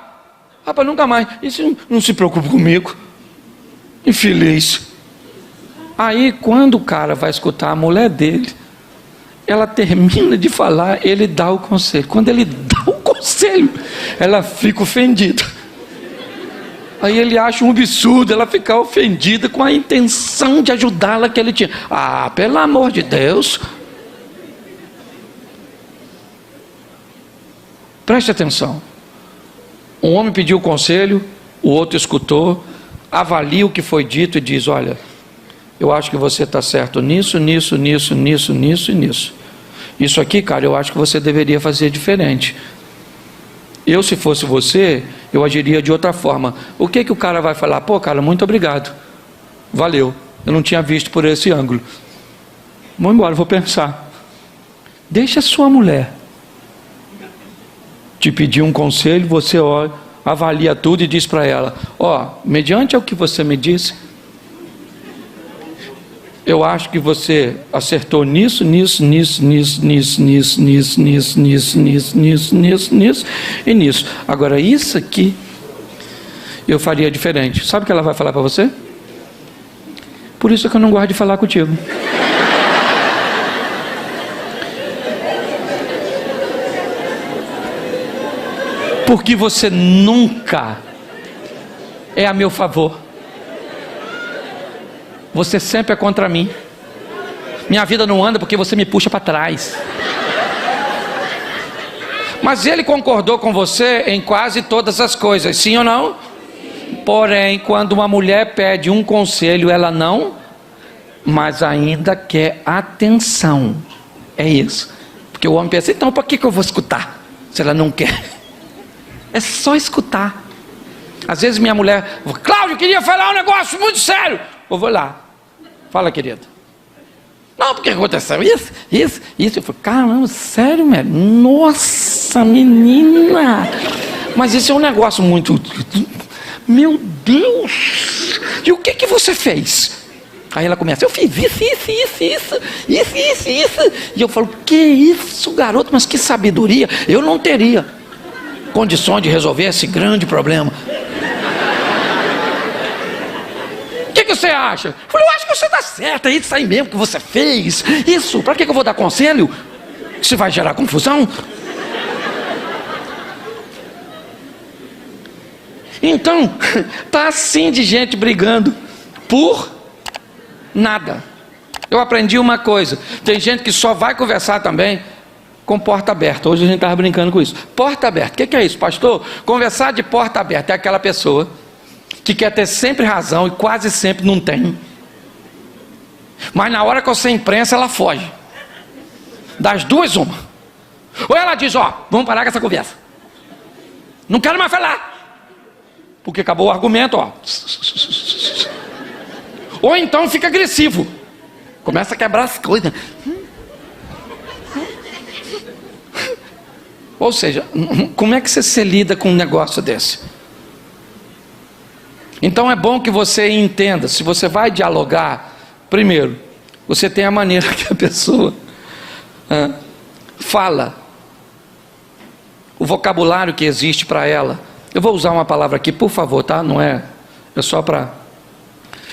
nunca mais. Isso não se preocupe comigo. Infeliz. Aí quando o cara vai escutar a mulher dele, ela termina de falar, ele dá o conselho. Quando ele dá o conselho, ela fica ofendida. Aí ele acha um absurdo ela ficar ofendida com a intenção de ajudá-la que ele tinha. Ah, pelo amor de Deus. Preste atenção. Um homem pediu conselho, o outro escutou, avalia o que foi dito e diz, olha, eu acho que você está certo nisso, nisso, nisso, nisso, nisso e nisso. Isso aqui, cara, eu acho que você deveria fazer diferente. Eu, se fosse você, eu agiria de outra forma. O que o cara vai falar? Pô, cara, muito obrigado. Valeu. Eu não tinha visto por esse ângulo. Vou embora, vou pensar. Deixa a sua mulher te pedir um conselho, você olha, avalia tudo e diz para ela: ó, mediante o que você me disse, eu acho que você acertou nisso, nisso, nisso, nisso, nisso, nisso, nisso, nisso, nisso, nisso, nisso, nisso, nisso e nisso. Agora isso aqui eu faria diferente. Sabe o que ela vai falar para você? Por isso é que eu não gosto de falar contigo. Porque você nunca é a meu favor. Você sempre é contra mim. Minha vida não anda porque você me puxa para trás. Mas ele concordou com você em quase todas as coisas, sim ou não? Porém, quando uma mulher pede um conselho, ela não, mas ainda quer atenção. É isso. Porque o homem pensa: então, para que eu vou escutar se ela não quer? É só escutar. Às vezes minha mulher: Cláudio, eu queria falar um negócio muito sério. Eu vou lá. Fala, querido. Não, porque aconteceu isso, isso, isso. Eu falo: caramba, sério, velho? Nossa, menina. Mas isso é um negócio muito... Meu Deus. E o que você fez? Aí ela começa: eu fiz isso. E eu falo: que isso, garoto? Mas que sabedoria. Eu não teria condições de resolver esse grande problema. O que você acha? Eu falei: eu acho que você está certo, é isso aí mesmo que você fez. Isso, para que eu vou dar conselho? Se vai gerar confusão? Então, tá assim de gente brigando por nada. Eu aprendi uma coisa: tem gente que só vai conversar também com porta aberta. Hoje a gente estava brincando com isso. Porta aberta, o que é isso, pastor? Conversar de porta aberta é aquela pessoa que quer ter sempre razão e quase sempre não tem. Mas na hora que você imprensa, ela foge. Das duas, uma. Ou ela diz: ó, vamos parar com essa conversa, não quero mais falar, porque acabou o argumento, ó. Ou então fica agressivo, começa a quebrar as coisas. Ou seja, como é que você lida com um negócio desse? Então é bom que você entenda. Se você vai dialogar, primeiro, você tem a maneira que a pessoa fala, o vocabulário que existe para ela. Eu vou usar uma palavra aqui, por favor, tá? Não é só para...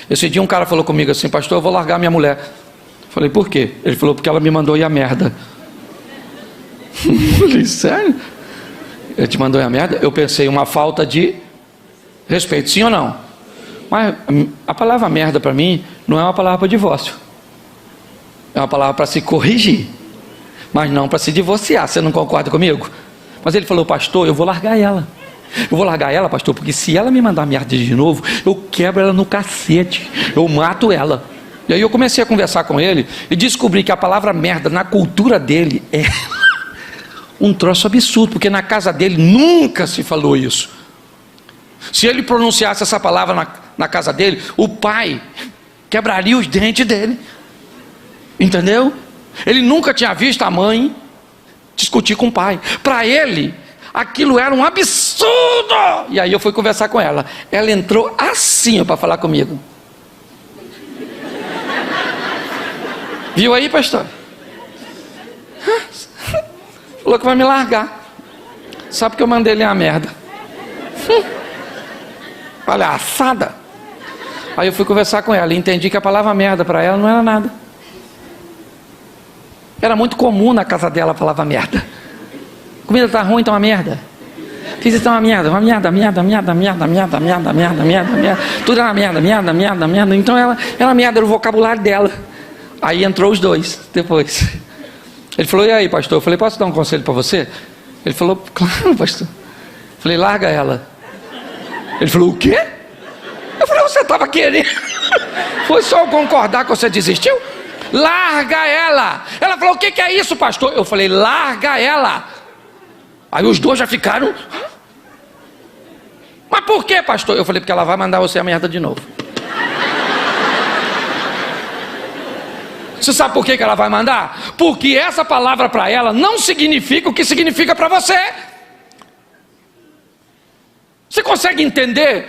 Esse dia um cara falou comigo assim: pastor, eu vou largar minha mulher. Eu falei: por quê? Ele falou: porque ela me mandou ir a merda. Eu falei: sério? Ele te mandou ir a merda? Eu pensei: uma falta de respeito, sim ou não? Mas a palavra merda para mim não é uma palavra para divórcio. É uma palavra para se corrigir, mas não para se divorciar. Você não concorda comigo? Mas ele falou: pastor, eu vou largar ela. Eu vou largar ela, pastor, porque se ela me mandar merda de novo, eu quebro ela no cacete, eu mato ela. E aí eu comecei a conversar com ele e descobri que a palavra merda na cultura dele é um troço absurdo, porque na casa dele nunca se falou isso. Se ele pronunciasse essa palavra na casa dele, o pai quebraria os dentes dele. Entendeu? Ele nunca tinha visto a mãe discutir com o pai. Para ele, aquilo era um absurdo. E aí eu fui conversar com ela. Ela entrou assim para falar comigo. Viu aí, pastor? Falou que vai me largar. Sabe que eu mandei ele uma merda. Palhaçada. Aí eu fui conversar com ela e entendi que a palavra merda para ela não era nada. Era muito comum na casa dela a palavra merda. Comida tá ruim, então uma merda. Fiz isso, uma merda, merda. Tudo era merda. Então ela merda, era o vocabulário dela. Aí entrou os dois depois. Ele falou: e aí, pastor? Eu falei: posso dar um conselho para você? Ele falou: claro, pastor. Eu falei: larga ela. Ele falou: o quê? Eu falei, você estava querendo? Foi só eu concordar que você desistiu? Larga ela. Ela falou, o que é isso, pastor? Eu falei, larga ela. Aí os dois já ficaram. Mas por que, pastor? Eu falei, porque ela vai mandar você a merda de novo. Você sabe por que ela vai mandar? Porque essa palavra para ela não significa o que significa para você. Você consegue entender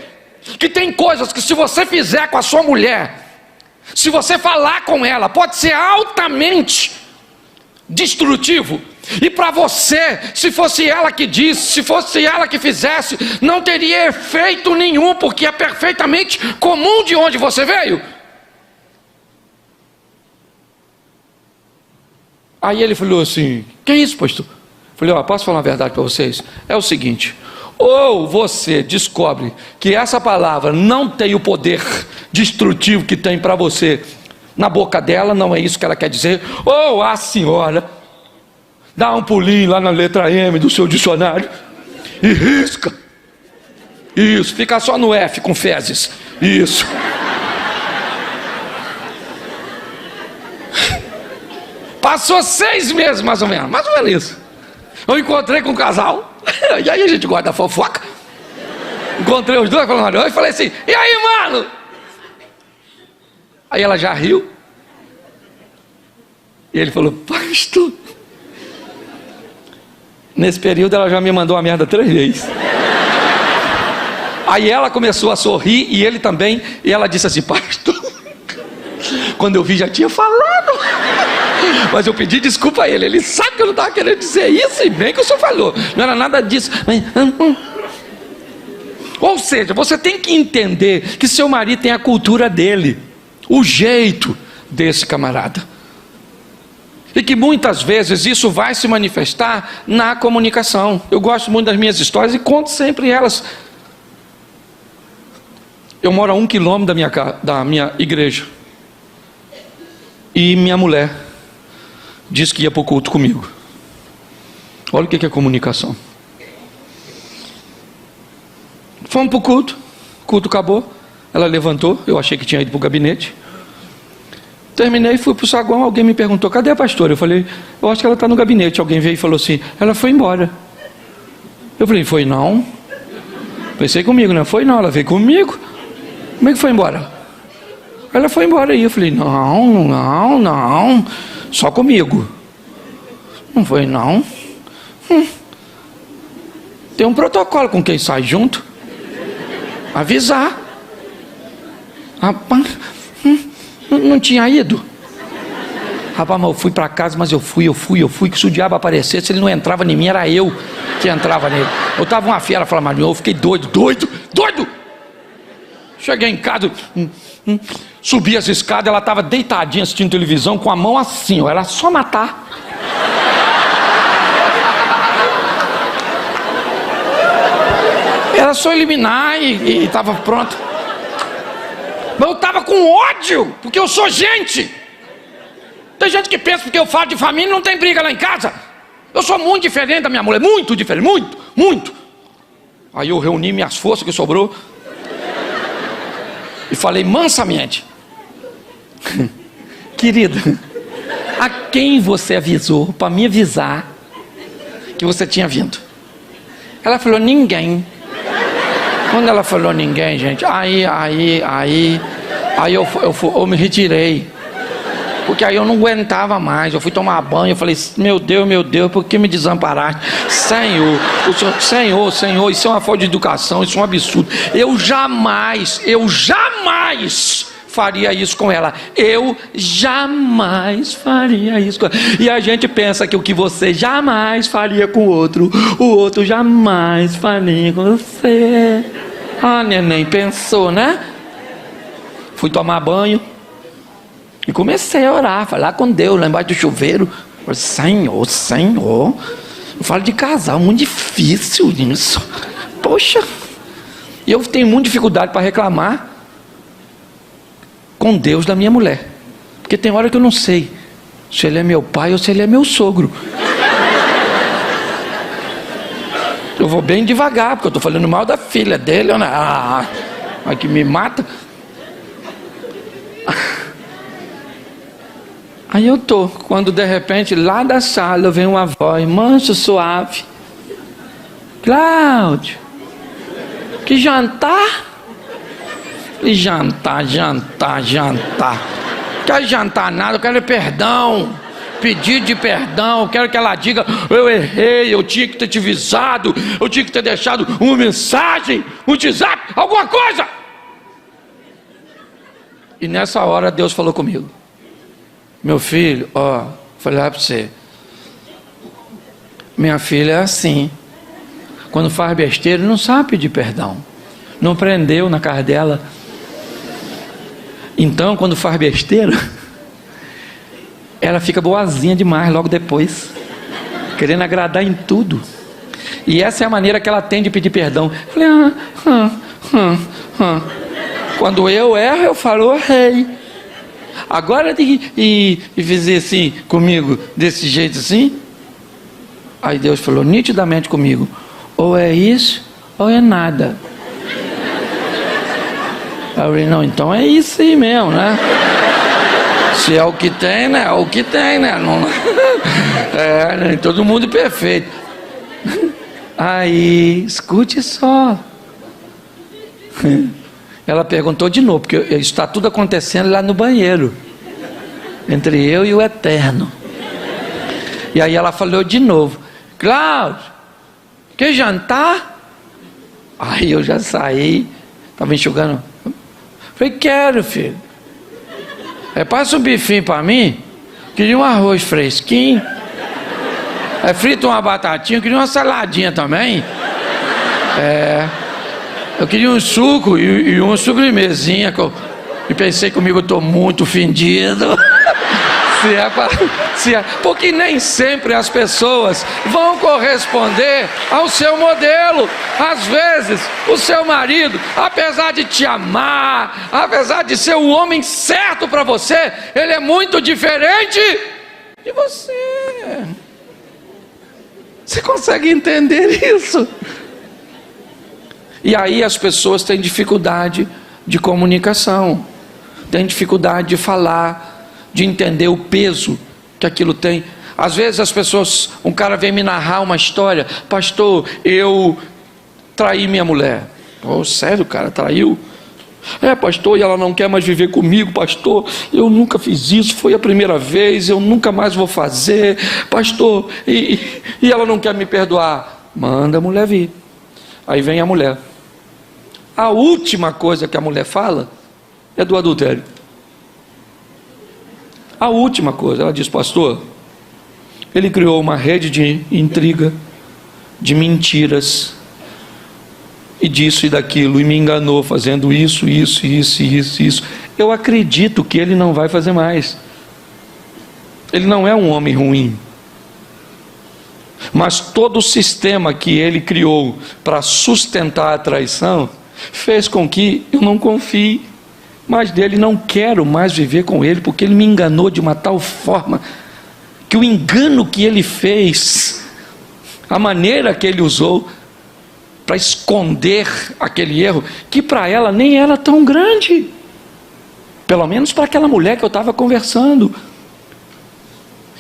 que tem coisas que se você fizer com a sua mulher, se você falar com ela, pode ser altamente destrutivo. E para você, se fosse ela que disse, se fosse ela que fizesse, não teria efeito nenhum, porque é perfeitamente comum de onde você veio. Aí ele falou assim, que isso, pastor? Eu falei, posso falar uma verdade para vocês? É o seguinte, ou você descobre que essa palavra não tem o poder destrutivo que tem para você na boca dela, não é isso que ela quer dizer, ou a senhora dá um pulinho lá na letra M do seu dicionário e risca. Isso, fica só no F com fezes. Isso. Passou 6 meses mais ou menos isso. Eu encontrei com um casal, e aí a gente gosta da fofoca. Encontrei os dois falando e falei assim, e aí, mano? Aí ela já riu. E ele falou, pastor. Nesse período ela já me mandou a merda 3 vezes. Aí ela começou a sorrir e ele também. E ela disse assim, pastor, quando eu vi já tinha falado. Mas eu pedi desculpa a ele. Ele sabe que eu não estava querendo dizer isso. E bem que o senhor falou. Não era nada disso. Ou seja, você tem que entender que seu marido tem a cultura dele, o jeito desse camarada. E que muitas vezes isso vai se manifestar na comunicação. Eu gosto muito das minhas histórias e conto sempre elas. Eu moro a 1 quilômetro da minha igreja. E minha mulher disse que ia para o culto comigo. Olha o que é comunicação. Fomos para o culto acabou. Ela levantou, eu achei que tinha ido para o gabinete. Terminei, fui para o saguão, alguém me perguntou, cadê a pastora? Eu falei, eu acho que ela está no gabinete. Alguém veio e falou assim, ela foi embora. Eu falei, foi não? Pensei comigo, não foi não, ela veio comigo. Como é que foi embora? Ela foi embora aí. Eu falei, não, só comigo. Não foi não. Tem um protocolo com quem sai junto. Avisar. Rapaz, não tinha ido. Rapaz, mas eu fui para casa, mas eu fui, que se o diabo aparecesse, ele não entrava em mim, era eu que entrava nele. Eu estava uma fiera, falando, eu fiquei doido. Cheguei em casa, subi as escadas, ela estava deitadinha assistindo televisão, com a mão assim, era só matar. Era só eliminar e estava pronto. Mas eu estava com ódio, porque eu sou gente. Tem gente que pensa porque eu falo de família não tem briga lá em casa. Eu sou muito diferente da minha mulher, muito diferente, muito. Aí eu reuni minhas forças que sobrou e falei mansamente, querida, a quem você avisou para me avisar que você tinha vindo? Ela falou, ninguém. Quando ela falou ninguém, gente, aí eu me retirei. Porque aí eu não aguentava mais, eu fui tomar banho, eu falei, meu Deus, por que me desamparaste? Senhor, isso é uma falta de educação, isso é um absurdo. Eu jamais faria isso com ela. Eu jamais faria isso com ela. E a gente pensa que o que você jamais faria com o outro jamais faria com você. Ah, neném, pensou, né? Fui tomar banho e comecei a orar, falar com Deus lá embaixo do chuveiro. Falei, Senhor, eu falo de casal, muito difícil isso. Poxa, e eu tenho muita dificuldade para reclamar com Deus da minha mulher, porque tem hora que eu não sei se ele é meu pai ou se ele é meu sogro. Eu vou bem devagar, porque eu estou falando mal da filha dele. a que me mata. Aí eu tô, quando de repente lá da sala vem uma voz manso, suave: Cláudio, que jantar? E jantar. Quero jantar nada, eu quero perdão, pedido de perdão. Eu quero que ela diga: eu errei, eu tinha que ter te avisado, eu tinha que ter deixado uma mensagem, um WhatsApp, alguma coisa. E nessa hora Deus falou comigo: meu filho, ó, falei lá para você, minha filha é assim, quando faz besteira não sabe pedir perdão, não prendeu na cara dela. Então quando faz besteira ela fica boazinha demais logo depois, querendo agradar em tudo. E essa é a maneira que ela tem de pedir perdão. Falei: quando eu erro eu falo: errei. Agora e fazer assim comigo, desse jeito assim. Aí Deus falou nitidamente comigo: ou é isso ou é nada. Aí eu falei: não, então é isso aí mesmo, né? Se é o que tem, né? É o que tem, né? Não, nem todo mundo é perfeito. Aí, escute só. Ela perguntou de novo, porque está tudo acontecendo lá no banheiro, entre eu e o Eterno. E aí ela falou de novo: Cláudio, quer jantar? Aí eu já saí, estava enxugando. Falei: quero, filho. Passa um bifinho para mim. Queria um arroz fresquinho. Frita uma batatinha. Queria uma saladinha também. Eu queria um suco e uma sobremesinha. E pensei comigo: eu estou muito ofendido. Porque nem sempre as pessoas vão corresponder ao seu modelo. Às vezes o seu marido, apesar de te amar, apesar de ser o homem certo para você, ele é muito diferente de você. Você consegue entender isso? E aí as pessoas têm dificuldade de comunicação, têm dificuldade de falar, de entender o peso que aquilo tem. Às vezes as pessoas, um cara vem me narrar uma história: pastor, eu traí minha mulher. Oh, sério, cara, traiu? Pastor, e ela não quer mais viver comigo, pastor. Eu nunca fiz isso, foi a primeira vez, eu nunca mais vou fazer, pastor. E ela não quer me perdoar. Manda a mulher vir. Aí vem a mulher. A última coisa que a mulher fala é do adultério. A última coisa, ela diz: pastor, ele criou uma rede de intriga, de mentiras, e disso e daquilo, e me enganou fazendo isso. Eu acredito que ele não vai fazer mais. Ele não é um homem ruim, mas todo o sistema que ele criou para sustentar a traição fez com que eu não confie mais dele, não quero mais viver com ele, porque ele me enganou de uma tal forma, que o engano que ele fez, a maneira que ele usou para esconder aquele erro, que para ela nem era tão grande, pelo menos para aquela mulher que eu estava conversando.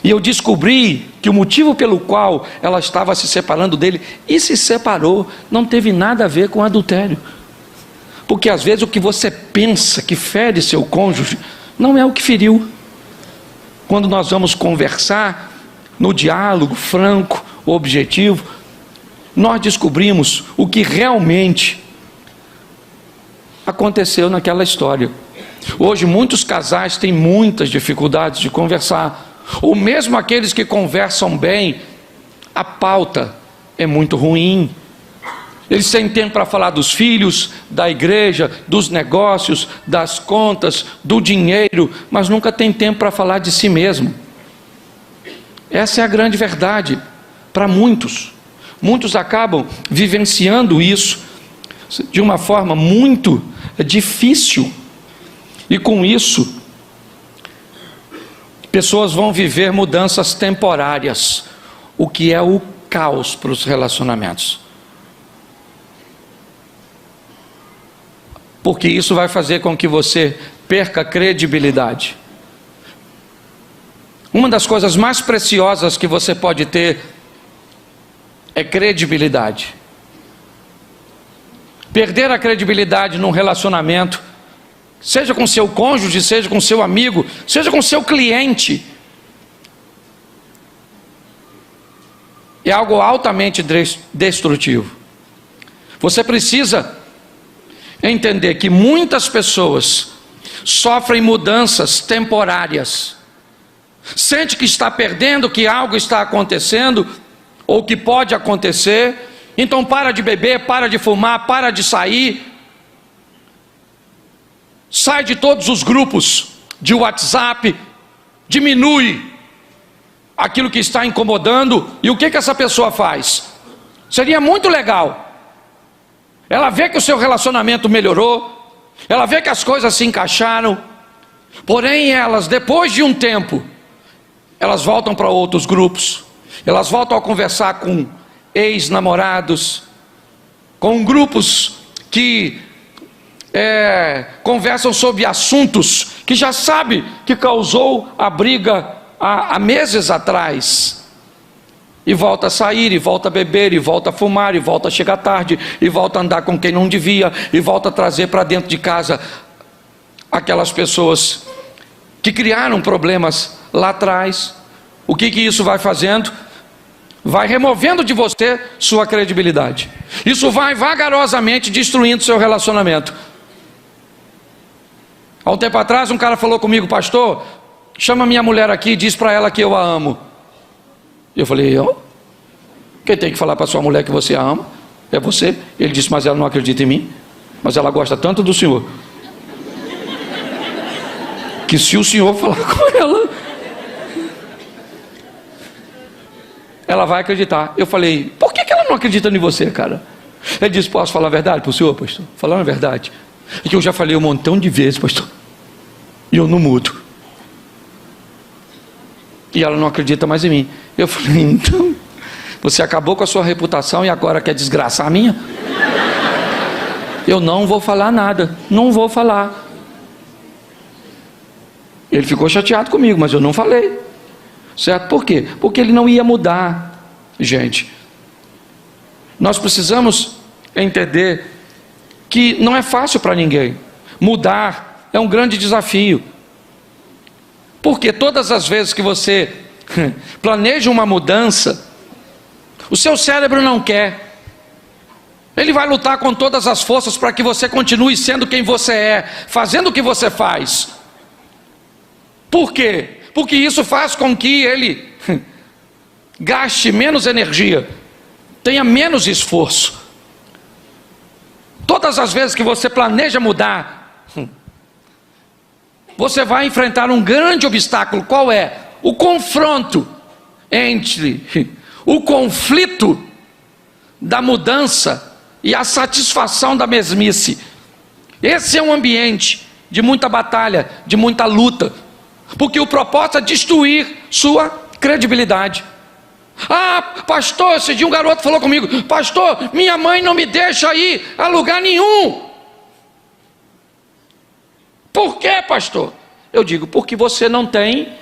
E eu descobri que o motivo pelo qual ela estava se separando dele, e se separou, não teve nada a ver com adultério. Porque às vezes o que você pensa que fere seu cônjuge não é o que feriu. Quando nós vamos conversar no diálogo franco, objetivo, nós descobrimos o que realmente aconteceu naquela história. Hoje muitos casais têm muitas dificuldades de conversar, ou mesmo aqueles que conversam bem, a pauta é muito ruim. Eles têm tempo para falar dos filhos, da igreja, dos negócios, das contas, do dinheiro, mas nunca tem tempo para falar de si mesmo. Essa é a grande verdade para muitos. Muitos acabam vivenciando isso de uma forma muito difícil. E com isso, pessoas vão viver mudanças temporárias, o que é o caos para os relacionamentos. porque isso vai fazer com que você perca credibilidade. Uma das coisas mais preciosas que você pode ter é credibilidade. Perder a credibilidade num relacionamento, seja com seu cônjuge, seja com seu amigo, seja com seu cliente, é algo altamente destrutivo. Você precisa entender que muitas pessoas sofrem mudanças temporárias, sente que está perdendo, que algo está acontecendo, ou que pode acontecer, então para de beber, para de fumar, para de sair, sai de todos os grupos de WhatsApp, diminui aquilo que está incomodando. E o que essa pessoa faz? Seria muito legal, ela vê que o seu relacionamento melhorou, ela vê que as coisas se encaixaram, porém elas, depois de um tempo, elas voltam para outros grupos, elas voltam a conversar com ex-namorados, com grupos que conversam sobre assuntos que já sabe que causou a briga há meses atrás, e volta a sair, e volta a beber, e volta a fumar, e volta a chegar tarde, e volta a andar com quem não devia, e volta a trazer para dentro de casa aquelas pessoas que criaram problemas lá atrás. O que isso vai fazendo? Vai removendo de você sua credibilidade. Isso vai vagarosamente destruindo seu relacionamento. Há um tempo atrás um cara falou comigo: pastor, chama minha mulher aqui e diz para ela que eu a amo. Eu falei: quem tem que falar para sua mulher que você a ama é você. Ele disse: mas ela não acredita em mim, mas ela gosta tanto do senhor, que se o senhor falar com ela vai acreditar. Eu falei: por que ela não acredita em você, cara? Ele disse: posso falar a verdade para o senhor, pastor? Falando a verdade, é que eu já falei um montão de vezes, pastor, e eu não mudo, e ela não acredita mais em mim. Eu falei: então você acabou com a sua reputação e agora quer desgraçar a minha? Eu não vou falar nada, não vou falar. Ele ficou chateado comigo, mas eu não falei. Certo? Por quê? Porque ele não ia mudar. Gente, nós precisamos entender que não é fácil para ninguém. Mudar é um grande desafio. Porque todas as vezes que você planeja uma mudança, o seu cérebro não quer. Ele vai lutar com todas as forças para que você continue sendo quem você é, fazendo o que você faz. Por quê? Porque isso faz com que ele gaste menos energia, tenha menos esforço. Todas as vezes que você planeja mudar, você vai enfrentar um grande obstáculo. Qual é? O confronto entre o conflito da mudança e a satisfação da mesmice. Esse é um ambiente de muita batalha, de muita luta, porque o propósito é destruir sua credibilidade. Ah, pastor, esse dia um garoto falou comigo: pastor, minha mãe não me deixa ir a lugar nenhum. Por quê, pastor? Eu digo: porque você não tem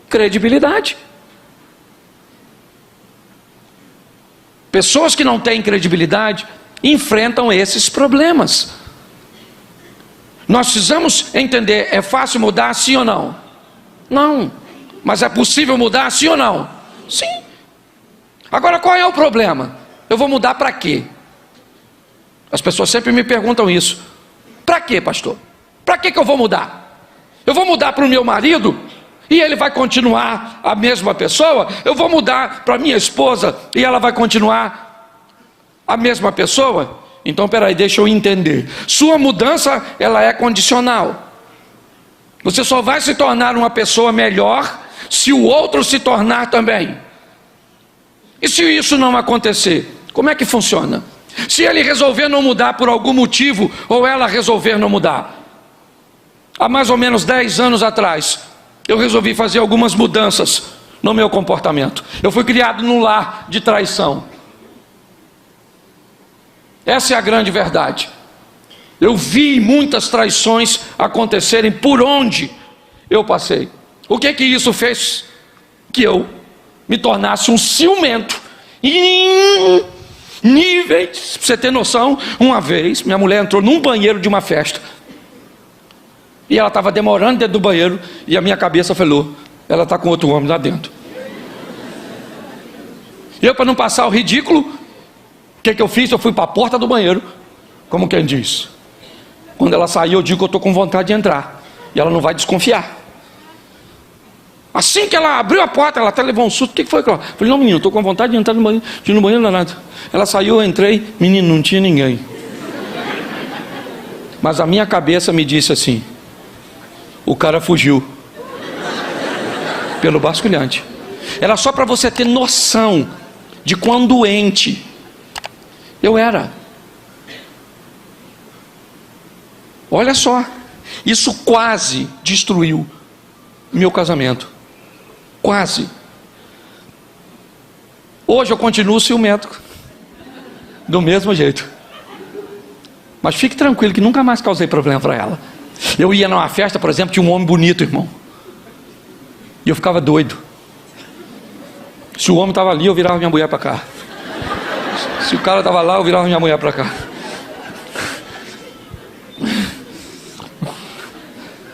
credibilidade. Pessoas que não têm credibilidade enfrentam esses problemas. Nós precisamos entender: é fácil mudar, sim ou não? Não. Mas é possível mudar, sim ou não? Sim. Agora, qual é o problema? Eu vou mudar para quê? As pessoas sempre me perguntam isso. Para quê, pastor? Para que eu vou mudar? Eu vou mudar para o meu marido e ele vai continuar a mesma pessoa? Eu vou mudar para minha esposa e ela vai continuar a mesma pessoa? Então, peraí, deixa eu entender. Sua mudança, ela é condicional. Você só vai se tornar uma pessoa melhor se o outro se tornar também. E se isso não acontecer, como é que funciona? Se ele resolver não mudar por algum motivo, ou ela resolver não mudar. Há mais ou menos 10 anos atrás, eu resolvi fazer algumas mudanças no meu comportamento. Eu fui criado num lar de traição. Essa é a grande verdade. Eu vi muitas traições acontecerem por onde eu passei. O que isso fez? Que eu me tornasse um ciumento em níveis. Pra você ter noção, uma vez minha mulher entrou num banheiro de uma festa e ela estava demorando dentro do banheiro, e a minha cabeça falou: ela está com outro homem lá dentro. E eu, para não passar o ridículo, o que eu fiz? Eu fui para a porta do banheiro, como quem diz. Quando ela saiu, eu digo que eu estou com vontade de entrar, e ela não vai desconfiar. Assim que ela abriu a porta, ela até levou um susto. O que foi, Cláudio? Eu falei: não, menino, estou com vontade de entrar no banheiro. De ir no banheiro, não é nada. Ela saiu, eu entrei, menino, não tinha ninguém. Mas a minha cabeça me disse assim: o cara fugiu pelo basculhante. Era só para você ter noção de quão doente eu era. Olha só, isso quase destruiu meu casamento. Quase. Hoje eu continuo ciumento, do mesmo jeito. Mas fique tranquilo que nunca mais causei problema para ela. Eu ia numa festa, por exemplo, tinha um homem bonito, irmão, e eu ficava doido. Se o homem estava ali, eu virava minha mulher para cá. Se o cara estava lá, eu virava minha mulher para cá.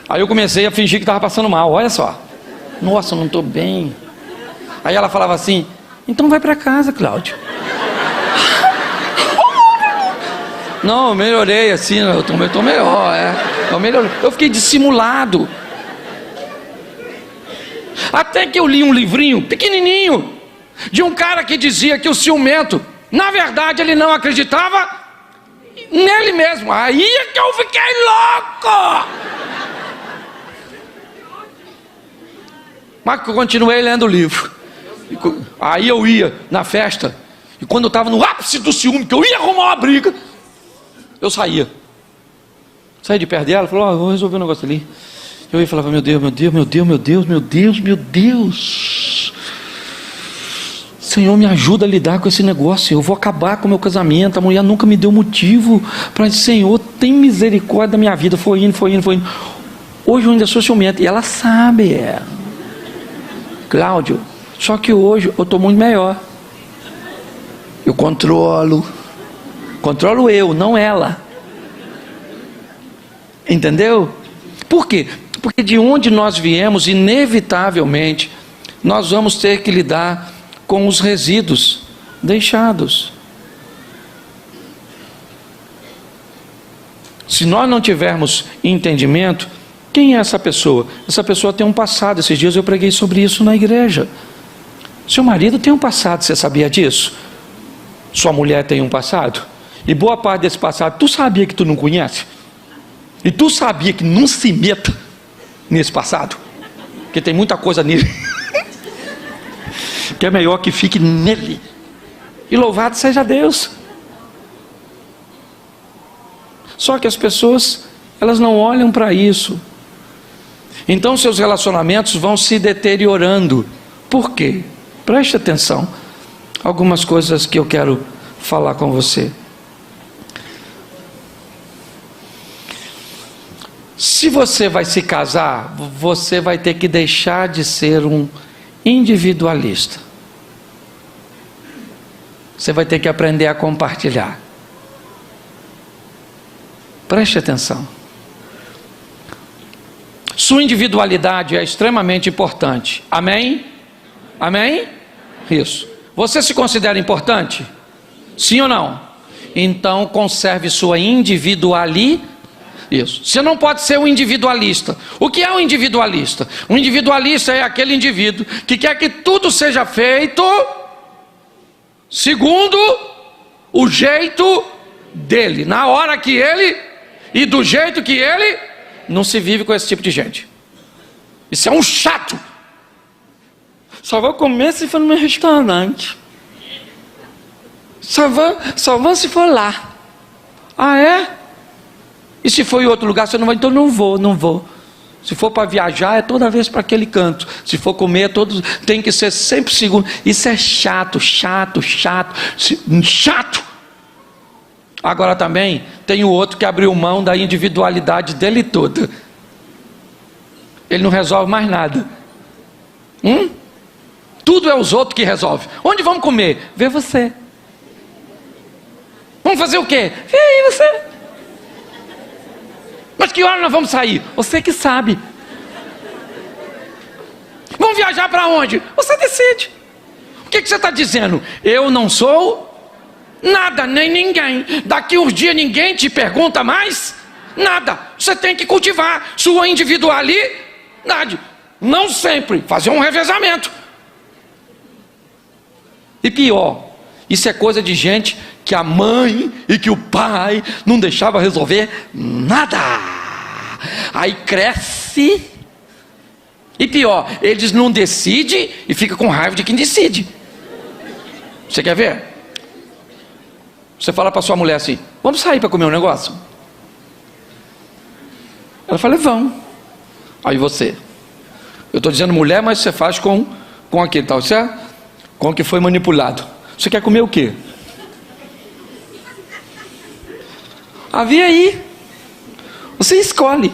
Aí eu comecei a fingir que estava passando mal. Olha só: nossa, eu não estou bem. Aí ela falava assim: então vai para casa, Cláudio. Não, eu melhorei assim, eu estou melhor, eu melhorei. Eu fiquei dissimulado. Até que eu li um livrinho pequenininho de um cara que dizia que o ciumento, na verdade, ele não acreditava nele mesmo. Aí é que eu fiquei louco. Mas eu continuei lendo o livro. Aí eu ia na festa, e quando eu estava no ápice do ciúme, que eu ia arrumar uma briga, eu saía de perto dela, falava: vou resolver um negócio ali. Eu ia e falava: meu Deus, meu Deus, meu Deus, meu Deus, meu Deus, meu Deus, Senhor, me ajuda a lidar com esse negócio. Eu vou acabar com o meu casamento. A mulher nunca me deu motivo para dizer: Senhor, tem misericórdia da minha vida. Foi indo. Hoje eu ainda sou ciumento, e ela sabe, Cláudio, só que hoje eu estou muito melhor. Eu controlo eu, não ela. Entendeu? Por quê? Porque de onde nós viemos, inevitavelmente, nós vamos ter que lidar com os resíduos deixados. Se nós não tivermos entendimento, quem é essa pessoa? Essa pessoa tem um passado. Esses dias eu preguei sobre isso na igreja. Seu marido tem um passado, você sabia disso? Sua mulher tem um passado, e boa parte desse passado tu sabia que tu não conhece, e tu sabia que não se meta nesse passado, porque tem muita coisa nele que é melhor que fique nele. E louvado seja Deus. Só que as pessoas, elas não olham para isso. Então seus relacionamentos vão se deteriorando. Por quê? Preste atenção. Algumas coisas que eu quero falar com você. Se você vai se casar, você vai ter que deixar de ser um individualista. Você vai ter que aprender a compartilhar. Preste atenção. Sua individualidade é extremamente importante. Amém? Amém? Isso. Você se considera importante? Sim ou não? Então conserve sua individualidade. Isso. Você não pode ser um individualista. O que é um individualista? Um individualista é aquele indivíduo que quer que tudo seja feito segundo o jeito dele, na hora que ele e do jeito que ele. Não se vive com esse tipo de gente. Isso é um chato. Só vou comer se for no meu restaurante. Só vou se for lá. Ah, é? E se for em outro lugar, você não vai? Então não vou. Se for para viajar, é toda vez para aquele canto. Se for comer, tem que ser sempre segundo. Isso é chato. Agora também tem o outro que abriu mão da individualidade dele toda. Ele não resolve mais nada. Tudo é os outros que resolvem. Onde vamos comer? Vê você. Vamos fazer o quê? Vê aí você. Mas que hora nós vamos sair? Você que sabe. Vamos viajar para onde? Você decide. O que você está dizendo? Eu não sou nada, nem ninguém. Daqui uns dias ninguém te pergunta mais nada. Você tem que cultivar sua individualidade. Não sempre, fazer um revezamento. E pior, isso é coisa de gente que a mãe e que o pai não deixava resolver nada. Aí cresce. E pior, eles não decidem e fica com raiva de quem decide. Você quer ver? Você fala para sua mulher assim: vamos sair para comer um negócio? Ela fala: vamos. Aí você, eu estou dizendo mulher, mas você faz com aquele tal, certo? Com o que foi manipulado. Você quer comer o quê? Havia aí. Você escolhe.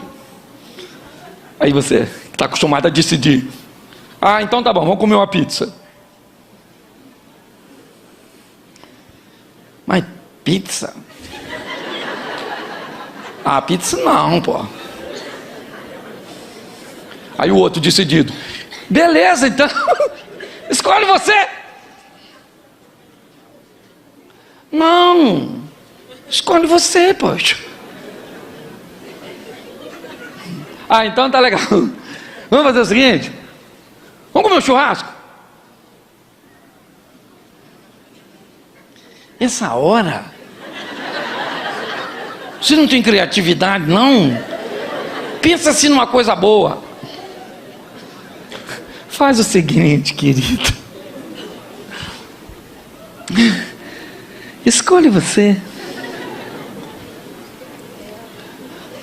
Aí você está acostumado a decidir. Ah, então tá bom, vamos comer uma pizza. Mas pizza? Ah, pizza não, pô. Aí o outro decidido: beleza, então escolhe você. Não, escolhe você, poxa. Ah, então tá legal. Vamos fazer o seguinte: vamos comer um churrasco? Essa hora? Você não tem criatividade, não? Pensa assim numa coisa boa. Faz o seguinte, querido. Escolhe você.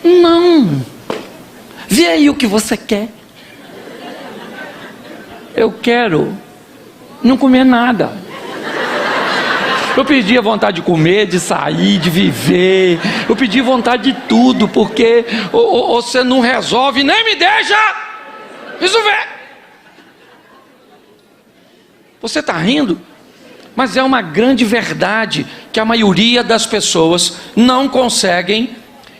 Não. Vê aí o que você quer. Eu quero não comer nada. Eu perdi a vontade de comer, de sair, de viver. Eu perdi vontade de tudo, porque você não resolve, nem me deixa resolver. Você está rindo? Mas é uma grande verdade que a maioria das pessoas não conseguem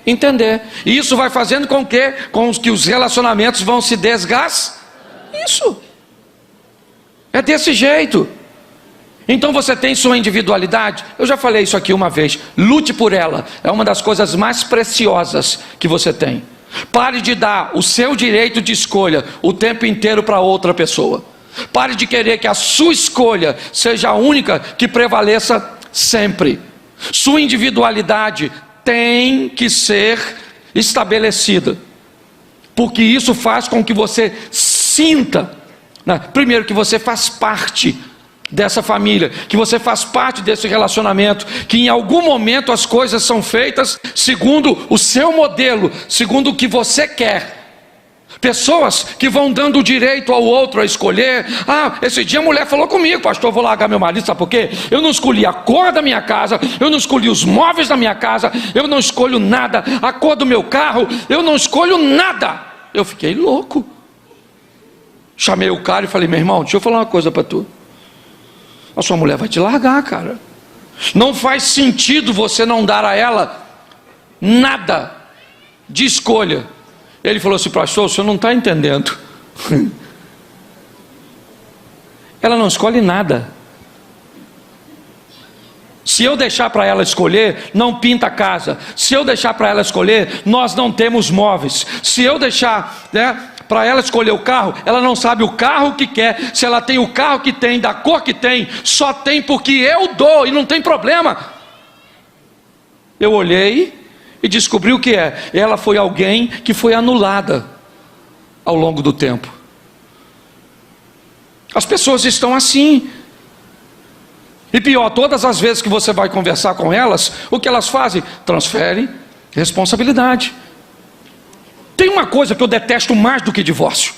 entender. E isso vai fazendo com que os relacionamentos vão se desgastar. Isso. É desse jeito. Então você tem sua individualidade. Eu já falei isso aqui uma vez. Lute por ela. É uma das coisas mais preciosas que você tem. Pare de dar o seu direito de escolha o tempo inteiro para outra pessoa. Pare de querer que a sua escolha seja a única que prevaleça sempre. Sua individualidade tem que ser estabelecida, porque isso faz com que você sinta, né? Primeiro, que você faz parte dessa família, que você faz parte desse relacionamento, que em algum momento as coisas são feitas segundo o seu modelo, segundo o que você quer. Pessoas que vão dando o direito ao outro a escolher. Ah, esse dia a mulher falou comigo: pastor, eu vou largar meu marido, sabe por quê? Eu não escolhi a cor da minha casa, eu não escolhi os móveis da minha casa, eu não escolho nada, a cor do meu carro, eu não escolho nada. Eu fiquei louco. Chamei o cara e falei: meu irmão, deixa eu falar uma coisa para tu. A sua mulher vai te largar, cara. Não faz sentido você não dar a ela nada de escolha. Ele falou assim: pastor, o senhor não está entendendo. Ela não escolhe nada. Se eu deixar para ela escolher, não pinta a casa. Se eu deixar para ela escolher, nós não temos móveis. Se eu deixar, para ela escolher o carro, ela não sabe o carro que quer. Se ela tem o carro que tem, da cor que tem, só tem porque eu dou e não tem problema. Eu olhei e descobri o que é. Ela foi alguém que foi anulada ao longo do tempo. As pessoas estão assim. E pior, todas as vezes que você vai conversar com elas, o que elas fazem? Transferem responsabilidade. Tem uma coisa que eu detesto mais do que divórcio.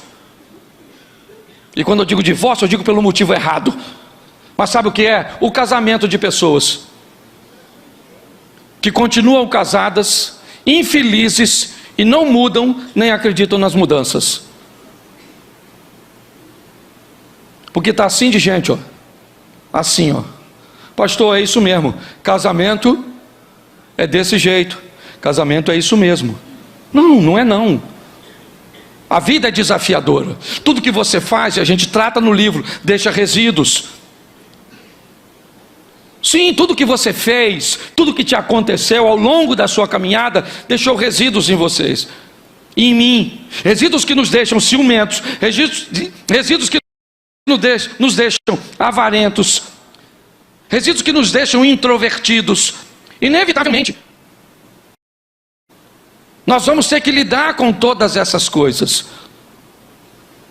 E quando eu digo divórcio, eu digo pelo motivo errado. Mas sabe o que é? O casamento de pessoas. que continuam casadas, infelizes e não mudam nem acreditam nas mudanças. Porque está assim de gente, ó. Assim, ó. Pastor, é isso mesmo. Casamento é desse jeito. Casamento é isso mesmo. Não, não é não. A vida é desafiadora. Tudo que você faz, a gente trata no livro, deixa resíduos. Sim, tudo que você fez, tudo que te aconteceu ao longo da sua caminhada, deixou resíduos em vocês e em mim. Resíduos que nos deixam ciumentos, resíduos que nos deixam avarentos, resíduos que nos deixam introvertidos. Inevitavelmente, nós vamos ter que lidar com todas essas coisas.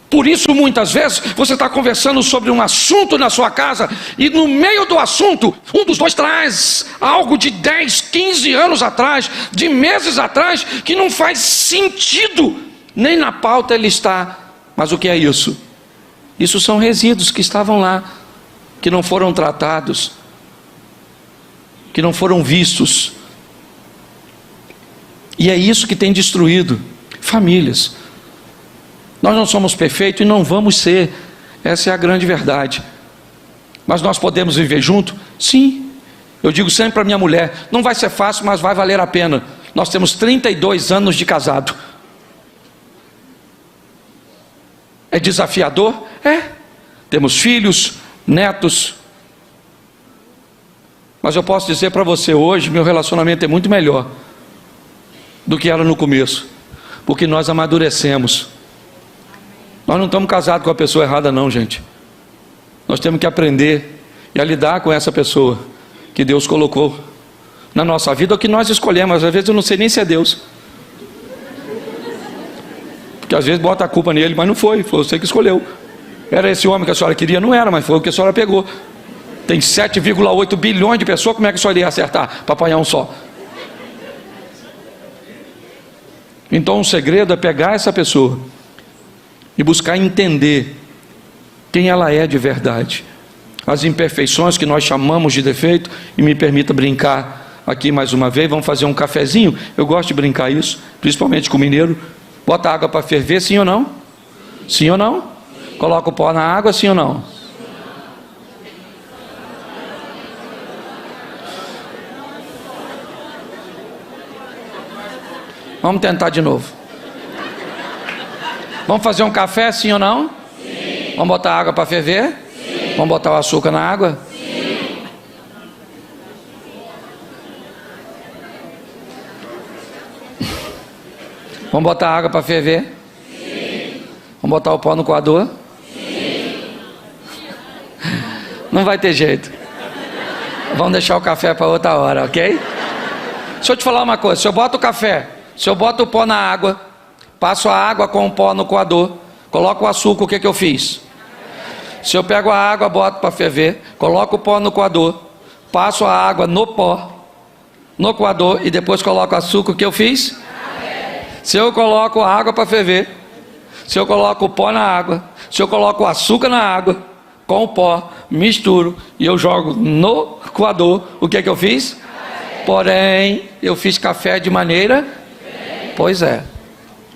Por isso, muitas vezes, você está conversando sobre um assunto na sua casa, e no meio do assunto, um dos dois traz algo de 10, 15 anos atrás, de meses atrás, que não faz sentido, nem na pauta ele está. Mas o que é isso? Isso são resíduos que estavam lá, que não foram tratados, que não foram vistos. E é isso que tem destruído famílias. Nós não somos perfeitos e não vamos ser. Essa é a grande verdade. Mas nós podemos viver junto? Sim. Eu digo sempre para minha mulher, não vai ser fácil, mas vai valer a pena. Nós temos 32 anos de casado. É desafiador? É. Temos filhos, netos. Mas eu posso dizer para você hoje, meu relacionamento é muito melhor do que era no começo, porque nós amadurecemos. Nós não estamos casados com a pessoa errada não, gente. Nós temos que aprender a lidar com essa pessoa que Deus colocou na nossa vida, ou que nós escolhemos. Às vezes eu não sei nem se é Deus, porque às vezes bota a culpa nele, mas não foi você que escolheu. Era esse homem que a senhora queria? Não era, mas foi o que a senhora pegou. Tem 7,8 bilhões de pessoas, como é que a senhora ia acertar para apanhar um só? Então o segredo é pegar essa pessoa e buscar entender quem ela é de verdade, as imperfeições que nós chamamos de defeito. E me permita brincar aqui mais uma vez, vamos fazer um cafezinho. Eu gosto de brincar isso, principalmente com o mineiro. Bota água para ferver, sim ou não? Sim ou não? Coloca o pó na água, sim ou não? Vamos tentar de novo. Vamos fazer um café, sim ou não? Sim. Vamos botar água para ferver? Sim. Vamos botar o açúcar na água? Sim. Vamos botar água para ferver? Sim. Vamos botar o pó no coador? Sim. Não vai ter jeito. Vamos deixar o café para outra hora, ok? Deixa eu te falar uma coisa. Se eu boto o café, se eu boto o pó na água, passo a água com o pó no coador, coloco o açúcar, o que eu fiz? Se eu pego a água, boto para ferver, coloco o pó no coador, passo a água no pó, no coador, e depois coloco o açúcar, o que eu fiz? Se eu coloco a água para ferver, se eu coloco o pó na água, se eu coloco o açúcar na água, com o pó, misturo, e eu jogo no coador, o que eu fiz? Porém, eu fiz café de maneira... Pois é.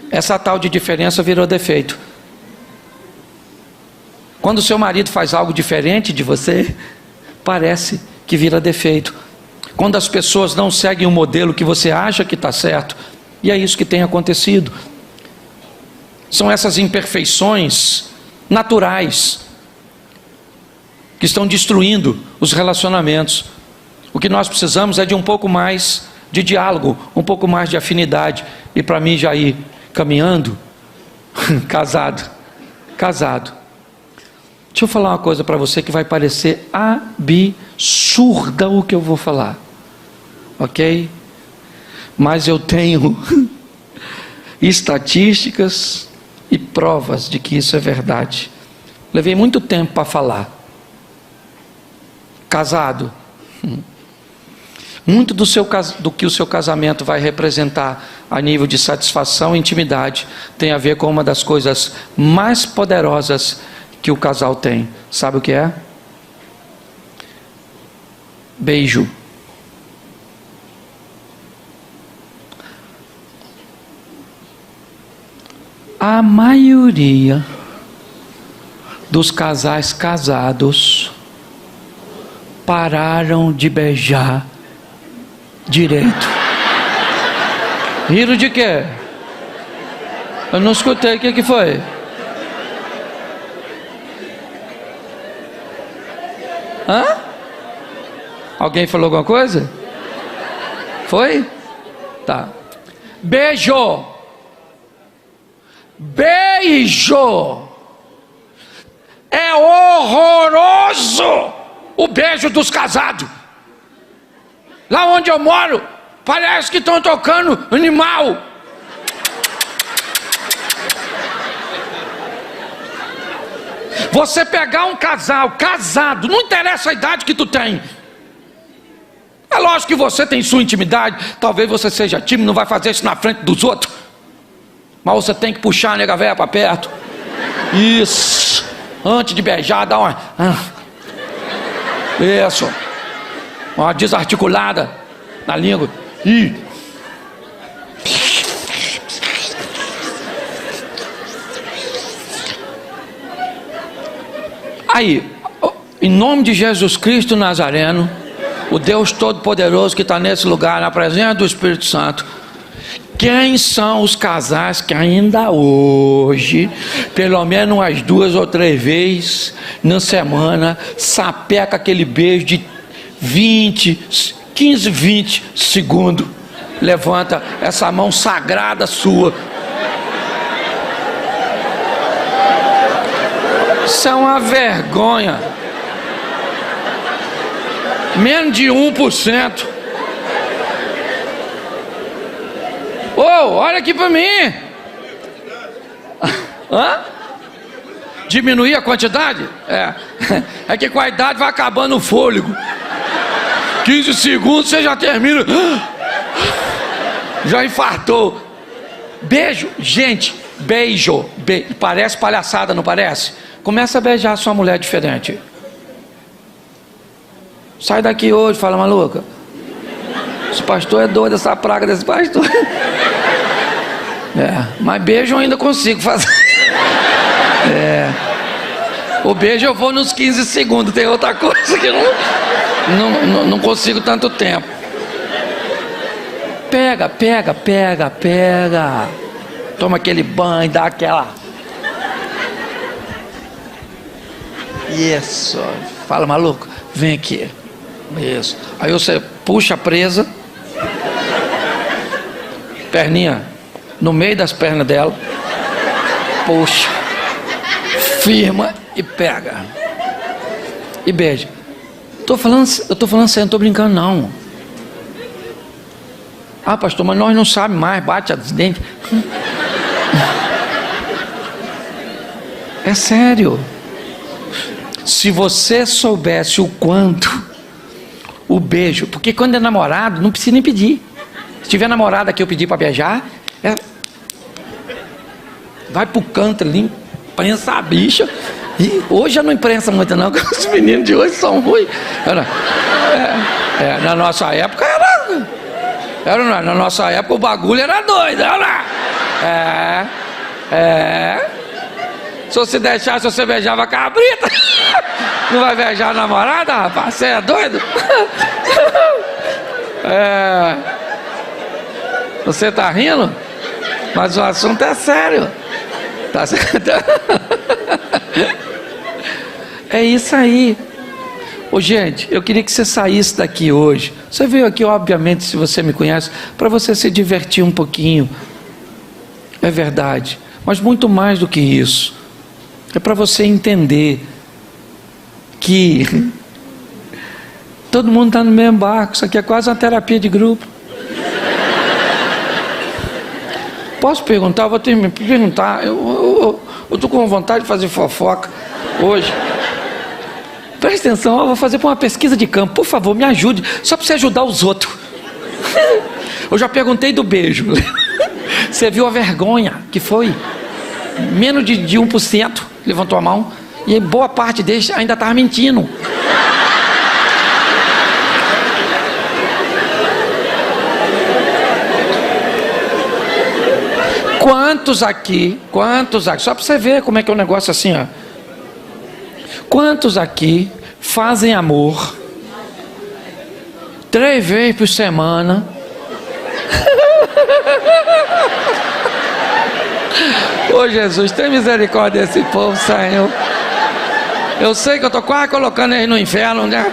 Essa tal de diferença virou defeito. Quando o seu marido faz algo diferente de você, parece que vira defeito. Quando as pessoas não seguem o modelo que você acha que está certo, e é isso que tem acontecido. São essas imperfeições naturais que estão destruindo os relacionamentos. O que nós precisamos é de um pouco mais de diálogo, um pouco mais de afinidade. E para mim já ir caminhando, casado. Deixa eu falar uma coisa para você que vai parecer absurda o que eu vou falar, ok? Mas eu tenho estatísticas e provas de que isso é verdade. Levei muito tempo para falar. Casado, muito do que o seu casamento vai representar a nível de satisfação e intimidade tem a ver com uma das coisas mais poderosas que o casal tem. Sabe o que é? Beijo. A maioria dos casais casados pararam de beijar direito. Riram de quê? Eu não escutei, o que foi? Hã? Alguém falou alguma coisa? Foi? Tá. Beijo. Beijo. É horroroso o beijo dos casados. Lá onde eu moro, parece que estão tocando animal. Você pegar um casal casado, não interessa a idade que tu tem. É lógico que você tem sua intimidade. Talvez você seja tímido, não vai fazer isso na frente dos outros. Mas você tem que puxar a nega véia para perto. Isso. Antes de beijar, dá uma... Isso. Uma desarticulada na língua. Ih. Aí, em nome de Jesus Cristo Nazareno, o Deus Todo-Poderoso que está nesse lugar, na presença do Espírito Santo, quem são os casais que ainda hoje, pelo menos umas 2 ou 3 vezes na semana, sapeca aquele beijo de 15, 20 segundos? Levanta essa mão sagrada sua. Isso é uma vergonha. Menos de 1%. Ô, olha aqui para mim. Hã? Diminuir a quantidade? É que com a idade vai acabando o fôlego. 15 segundos você já termina. Já infartou. Beijo, gente, beijo. Parece palhaçada, não parece? Começa a beijar a sua mulher diferente. Sai daqui hoje, fala, maluca. Esse pastor é doido, essa praga desse pastor. Mas beijo eu ainda consigo fazer. O beijo eu vou nos 15 segundos. Tem outra coisa que eu não consigo tanto tempo. Pega. Toma aquele banho, dá aquela... Isso. Fala, maluco, vem aqui. Isso. Aí você puxa a presa, perninha no meio das pernas dela, puxa, firma e pega e beija. Eu tô falando sério, não tô brincando não. Ah, pastor, mas nós não sabemos mais, bate os dentes. É sério. Se você soubesse o quanto o beijo, porque quando é namorado não precisa nem pedir. Se tiver namorada que eu pedir para beijar, vai pro canto ali, prensa a bicha. E hoje já não imprensa muito não, porque os meninos de hoje são ruins. Na nossa época na nossa época o bagulho era doido. Olha lá. Se você deixar, se você beijava a cabrita, não vai beijar a namorada, rapaz? Você é doido? Você tá rindo? Mas o assunto é sério. Tá certo? É isso aí. Ô, gente, eu queria que você saísse daqui hoje. Você veio aqui, obviamente, se você me conhece, para você se divertir um pouquinho. É verdade. Mas muito mais do que isso. É para você entender que todo mundo está no mesmo barco. Isso aqui é quase uma terapia de grupo. Posso perguntar? Eu vou ter que me perguntar. Eu estou com vontade de fazer fofoca hoje. Presta atenção, eu vou fazer uma pesquisa de campo. Por favor, me ajude, só para você ajudar os outros. Eu já perguntei do beijo. Você viu a vergonha que foi? Menos de 1% levantou a mão. E boa parte deles ainda estava mentindo. Quantos aqui, só para você ver como é que é o negócio assim, ó. Quantos aqui fazem amor 3 vezes por semana? Ô Jesus, tem misericórdia desse povo, Senhor. Eu sei que eu estou quase colocando eles no inferno, né?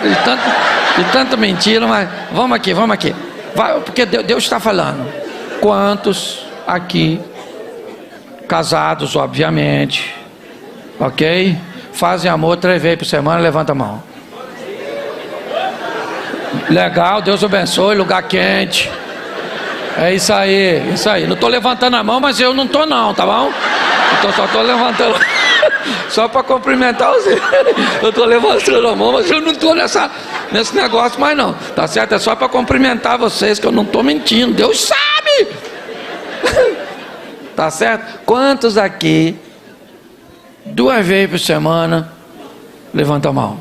de tanta mentira, mas vamos aqui. Vai, porque Deus está falando. Quantos aqui, casados, obviamente, ok? Fazem amor 3 vezes por semana, levanta a mão. Legal, Deus abençoe, lugar quente. É isso aí. Não estou levantando a mão, mas eu não estou não, tá bom? Então só estou levantando, só para cumprimentar você. Eu estou levantando a mão, mas eu não estou nesse negócio mais não. Tá certo? É só para cumprimentar vocês, que eu não estou mentindo. Deus sabe. Tá certo? Quantos aqui 2 vezes por semana, levanta a mão.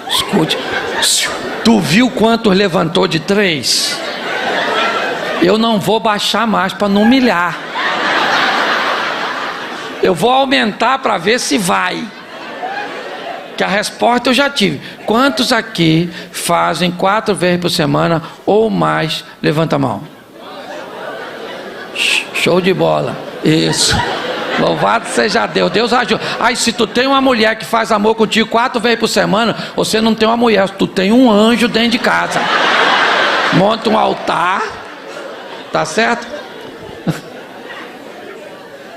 Escute. Tu viu quantos levantou de 3? Eu não vou baixar mais para não humilhar. Eu vou aumentar para ver se vai. Que a resposta eu já tive. Quantos aqui fazem 4 vezes por semana ou mais? Levanta a mão. Show de bola. Isso. Louvado seja Deus. Deus ajuda. Aí se tu tem uma mulher que faz amor contigo 4 vezes por semana, você não tem uma mulher, tu tem um anjo dentro de casa. Monta um altar. Tá certo?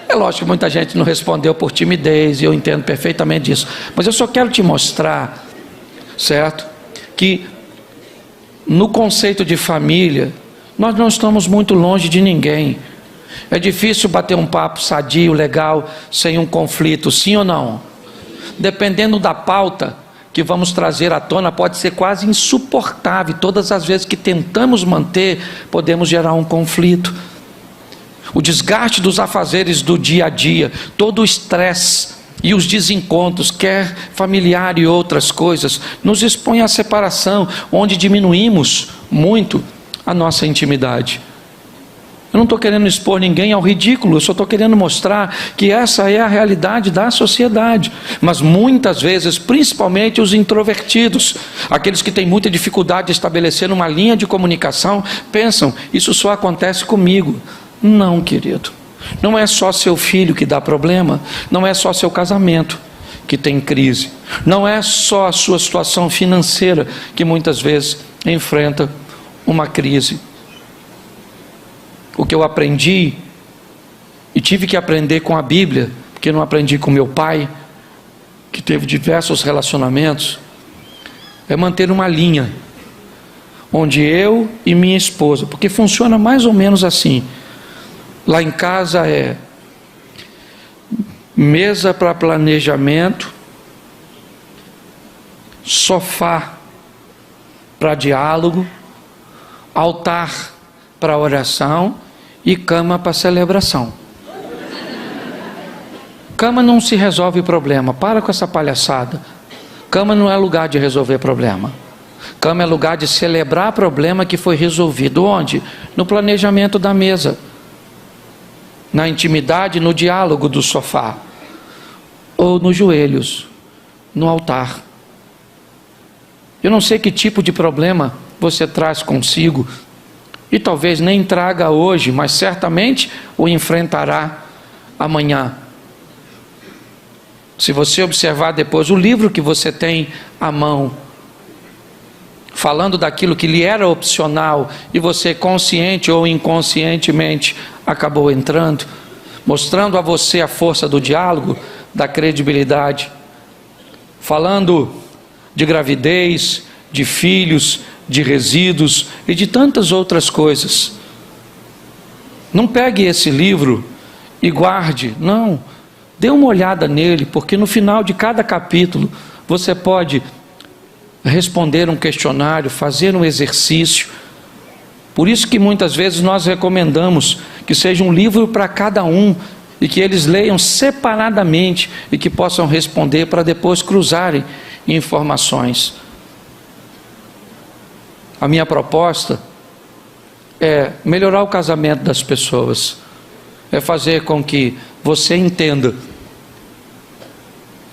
É lógico que muita gente não respondeu por timidez, e eu entendo perfeitamente disso. Mas eu só quero te mostrar, certo? Que no conceito de família, nós não estamos muito longe de ninguém. É difícil bater um papo sadio, legal, sem um conflito, sim ou não? Dependendo da pauta que vamos trazer à tona, pode ser quase insuportável. Todas as vezes que tentamos manter, podemos gerar um conflito. O desgaste dos afazeres do dia a dia, todo o estresse e os desencontros, quer familiar e outras coisas, nos expõe à separação, onde diminuímos muito a nossa intimidade. Eu não estou querendo expor ninguém ao ridículo, eu só estou querendo mostrar que essa é a realidade da sociedade. Mas muitas vezes, principalmente os introvertidos, aqueles que têm muita dificuldade de estabelecer uma linha de comunicação, pensam, isso só acontece comigo. Não, querido. Não é só seu filho que dá problema, não é só seu casamento que tem crise, não é só a sua situação financeira que muitas vezes enfrenta uma crise. O que eu aprendi, e tive que aprender com a Bíblia, porque não aprendi com meu pai, que teve diversos relacionamentos, é manter uma linha, onde eu e minha esposa, porque funciona mais ou menos assim, lá em casa é mesa para planejamento, sofá para diálogo, altar para oração e cama para celebração. Cama não se resolve problema, para com essa palhaçada. Cama não é lugar de resolver problema. Cama é lugar de celebrar problema que foi resolvido. Onde? No planejamento da mesa, na intimidade, no diálogo do sofá, ou nos joelhos, no altar. Eu não sei que tipo de problema você traz consigo, e talvez nem traga hoje, mas certamente o enfrentará amanhã. Se você observar depois o livro que você tem à mão, falando daquilo que lhe era opcional, e você consciente ou inconscientemente acabou entrando, mostrando a você a força do diálogo, da credibilidade, falando de gravidez, de filhos, de resíduos e de tantas outras coisas. Não pegue esse livro e guarde, não, dê uma olhada nele, porque no final de cada capítulo você pode responder um questionário, fazer um exercício. Por isso que muitas vezes nós recomendamos que seja um livro para cada um, e que eles leiam separadamente e que possam responder para depois cruzarem informações. A minha proposta é melhorar o casamento das pessoas, é fazer com que você entenda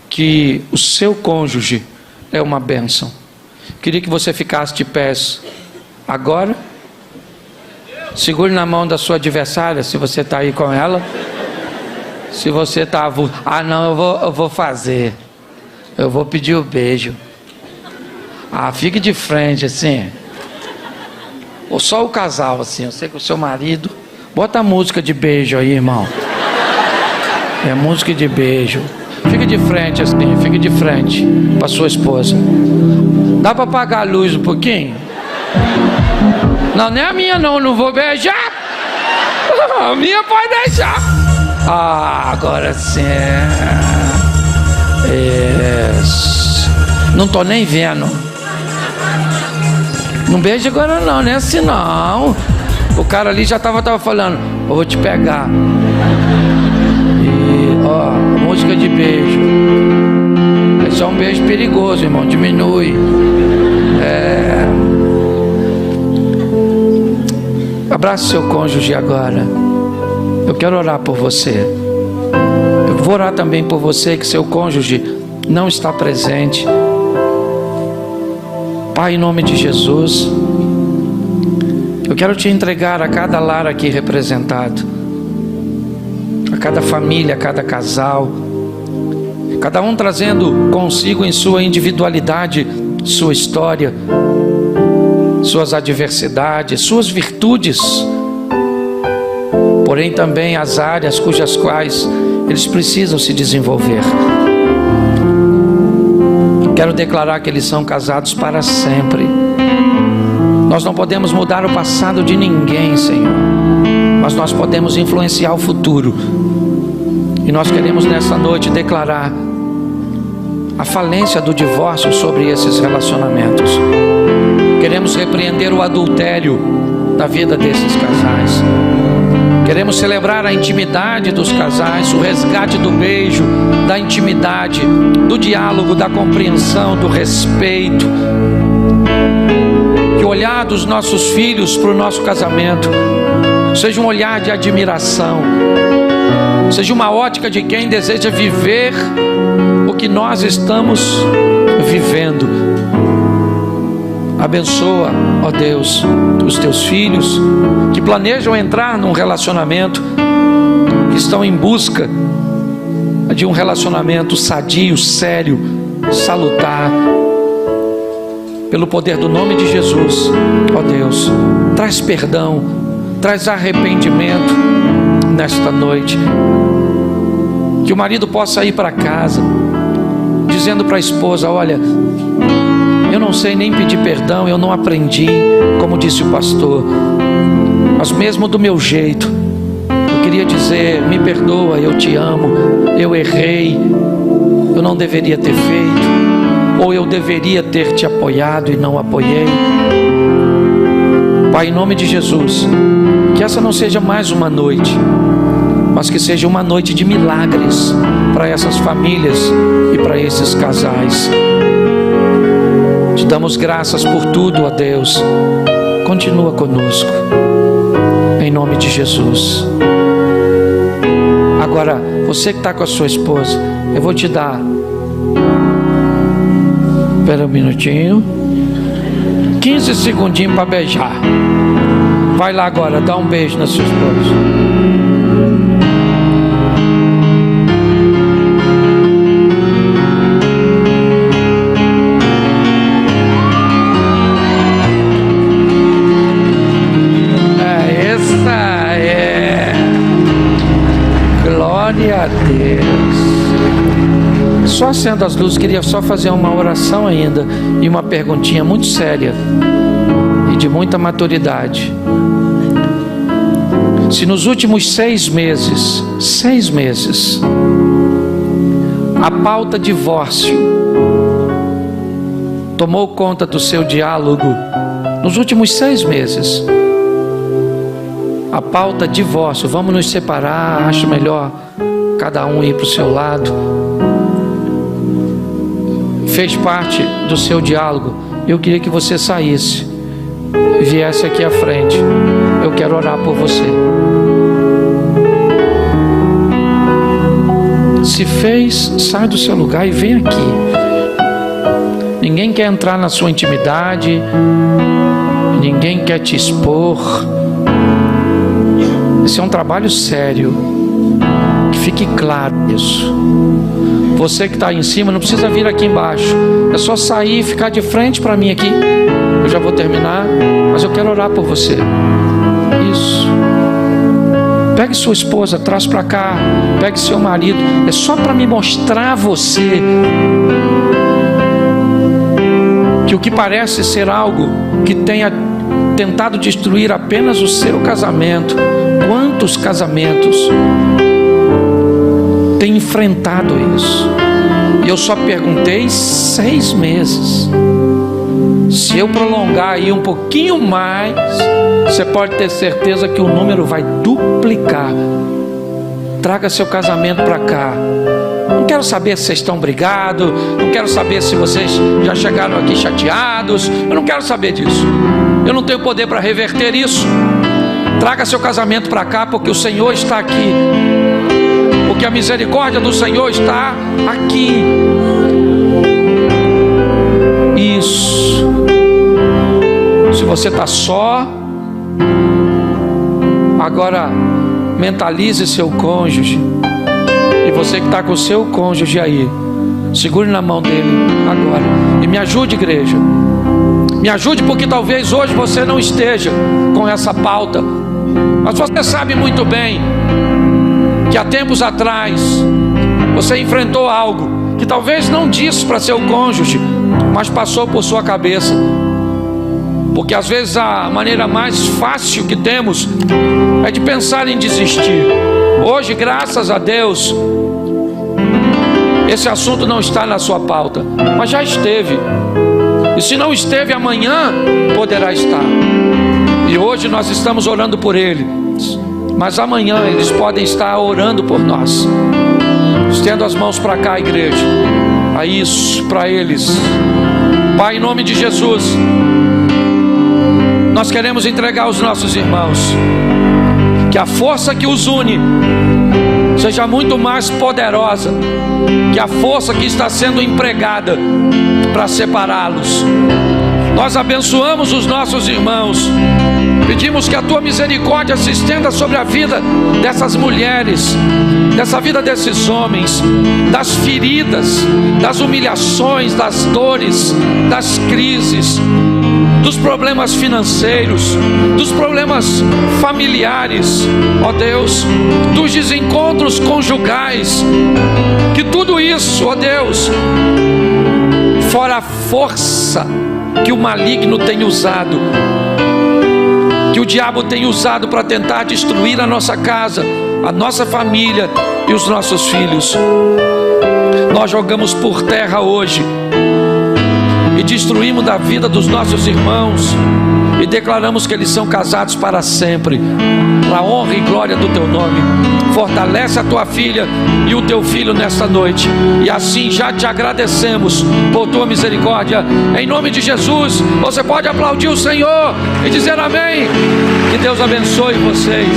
que o seu cônjuge é uma bênção. Queria que você ficasse de pés agora. Segure na mão da sua adversária, se você está aí com ela. Se você está... não, eu vou fazer. Eu vou pedir o beijo. Fique de frente assim. Ou só o casal assim. Eu sei que o seu marido... Bota a música de beijo aí, irmão. É música de beijo. Fique de frente assim, fique de frente para sua esposa. Dá para apagar a luz um pouquinho? Não, nem a minha não vou beijar. A minha pode deixar. Agora sim. Isso. Não tô nem vendo. Não beija agora não, não é assim não. O cara ali já tava falando, eu vou te pegar. Música de beijo. Esse é um beijo perigoso, irmão. Diminui. Abraça seu cônjuge agora. Eu quero orar por você. Eu vou orar também por você que seu cônjuge não está presente. Pai, em nome de Jesus, eu quero te entregar a cada lar aqui representado, a cada família, a cada casal, cada um trazendo consigo em sua individualidade sua história, suas adversidades, suas virtudes, porém também as áreas cujas quais eles precisam se desenvolver. Quero declarar que eles são casados para sempre. Nós não podemos mudar o passado de ninguém, Senhor, mas nós podemos influenciar o futuro. E nós queremos nessa noite declarar a falência do divórcio sobre esses relacionamentos. Queremos repreender o adultério da vida desses casais. Queremos celebrar a intimidade dos casais, o resgate do beijo, da intimidade, do diálogo, da compreensão, do respeito. Que o olhar dos nossos filhos para o nosso casamento seja um olhar de admiração, seja uma ótica de quem deseja viver o que nós estamos vivendo. Abençoa, ó Deus, os teus filhos que planejam entrar num relacionamento, que estão em busca de um relacionamento sadio, sério, salutar. Pelo poder do nome de Jesus, ó Deus, traz perdão, traz arrependimento nesta noite. Que o marido possa ir para casa dizendo para a esposa: olha, eu não sei nem pedir perdão, eu não aprendi, como disse o pastor, mas mesmo do meu jeito, eu queria dizer: me perdoa, eu te amo, eu errei, eu não deveria ter feito, ou eu deveria ter te apoiado e não apoiei. Pai, em nome de Jesus, que essa não seja mais uma noite, mas que seja uma noite de milagres para essas famílias e para esses casais. Te damos graças por tudo, ó Deus. Continua conosco, em nome de Jesus. Agora, você que está com a sua esposa, eu vou te dar, espera um minutinho, 15 segundinhos para beijar. Vai lá agora, dá um beijo na sua esposa. Glória a Deus. Só acendo as luzes, queria só fazer uma oração ainda e uma perguntinha muito séria e de muita maturidade. Se nos últimos 6 meses, a pauta divórcio tomou conta do seu diálogo, nos últimos 6 meses, a pauta divórcio, vamos nos separar, acho melhor cada um ir para o seu lado, fez parte do seu diálogo, eu queria que você saísse e viesse aqui à frente. eu quero orar por você. Se fez, sai do seu lugar e vem aqui. Ninguém quer entrar na sua intimidade, ninguém quer te expor. Esse é um trabalho sério, que fique claro isso. Você que está aí em cima não precisa vir aqui embaixo, é só sair e ficar de frente para mim aqui. Eu já vou terminar, mas eu quero orar por você. Isso. Pegue sua esposa, traz para cá. Pegue seu marido. É só para me mostrar a você que o que parece ser algo que tenha tentado destruir apenas o seu casamento, quantos casamentos têm enfrentado isso? E eu só perguntei 6 meses. Se eu prolongar aí um pouquinho mais, você pode ter certeza que o número vai duplicar. Traga seu casamento para cá. Não quero saber se vocês estão brigados, não quero saber se vocês já chegaram aqui chateados, eu não quero saber disso. Eu não tenho poder para reverter isso. Traga seu casamento para cá, porque o Senhor está aqui, porque a misericórdia do Senhor está aqui. Isso. Se você está só, agora mentalize seu cônjuge. E você que está com o seu cônjuge aí, segure na mão dele agora e me ajude, igreja. Me ajude, porque talvez hoje você não esteja com essa pauta, mas você sabe muito bem que há tempos atrás você enfrentou algo que talvez não disse para seu cônjuge, mas passou por sua cabeça. Porque às vezes a maneira mais fácil que temos é de pensar em desistir. Hoje, graças a Deus, esse assunto não está na sua pauta, mas já esteve. E se não esteve, amanhã poderá estar. E hoje nós estamos orando por eles, mas amanhã eles podem estar orando por nós. Estendo as mãos para cá, igreja. A isso, para eles. Pai, em nome de Jesus, nós queremos entregar os nossos irmãos. Que a força que os une seja muito mais poderosa que a força que está sendo empregada para separá-los. Nós abençoamos os nossos irmãos. Pedimos que a tua misericórdia se estenda sobre a vida dessas mulheres, dessa vida desses homens, das feridas, das humilhações, das dores, das crises, dos problemas financeiros, dos problemas familiares, ó Deus, dos desencontros conjugais. Que tudo isso, ó Deus, fora a força que o maligno tem usado, que o diabo tem usado para tentar destruir a nossa casa, a nossa família e os nossos filhos, nós jogamos por terra hoje e destruímos da vida dos nossos irmãos e declaramos que eles são casados para sempre, para a honra e glória do teu nome. Fortalece a tua filha e o teu filho nesta noite, e assim já te agradecemos por tua misericórdia, em nome de Jesus. Você pode aplaudir o Senhor e dizer amém. Que Deus abençoe vocês,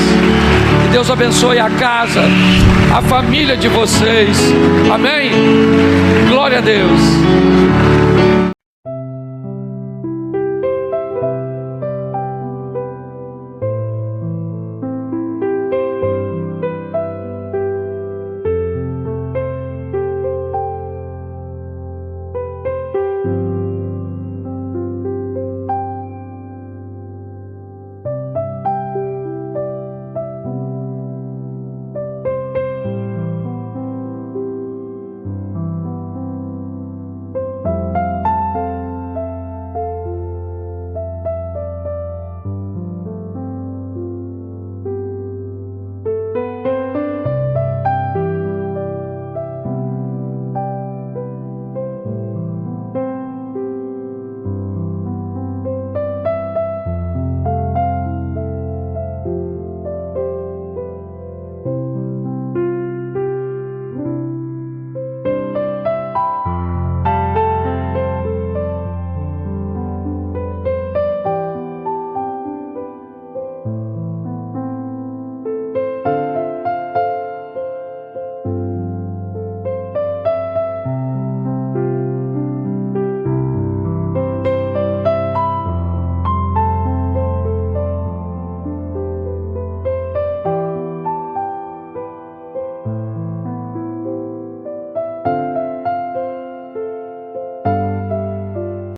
que Deus abençoe a casa, a família de vocês, amém. Glória a Deus.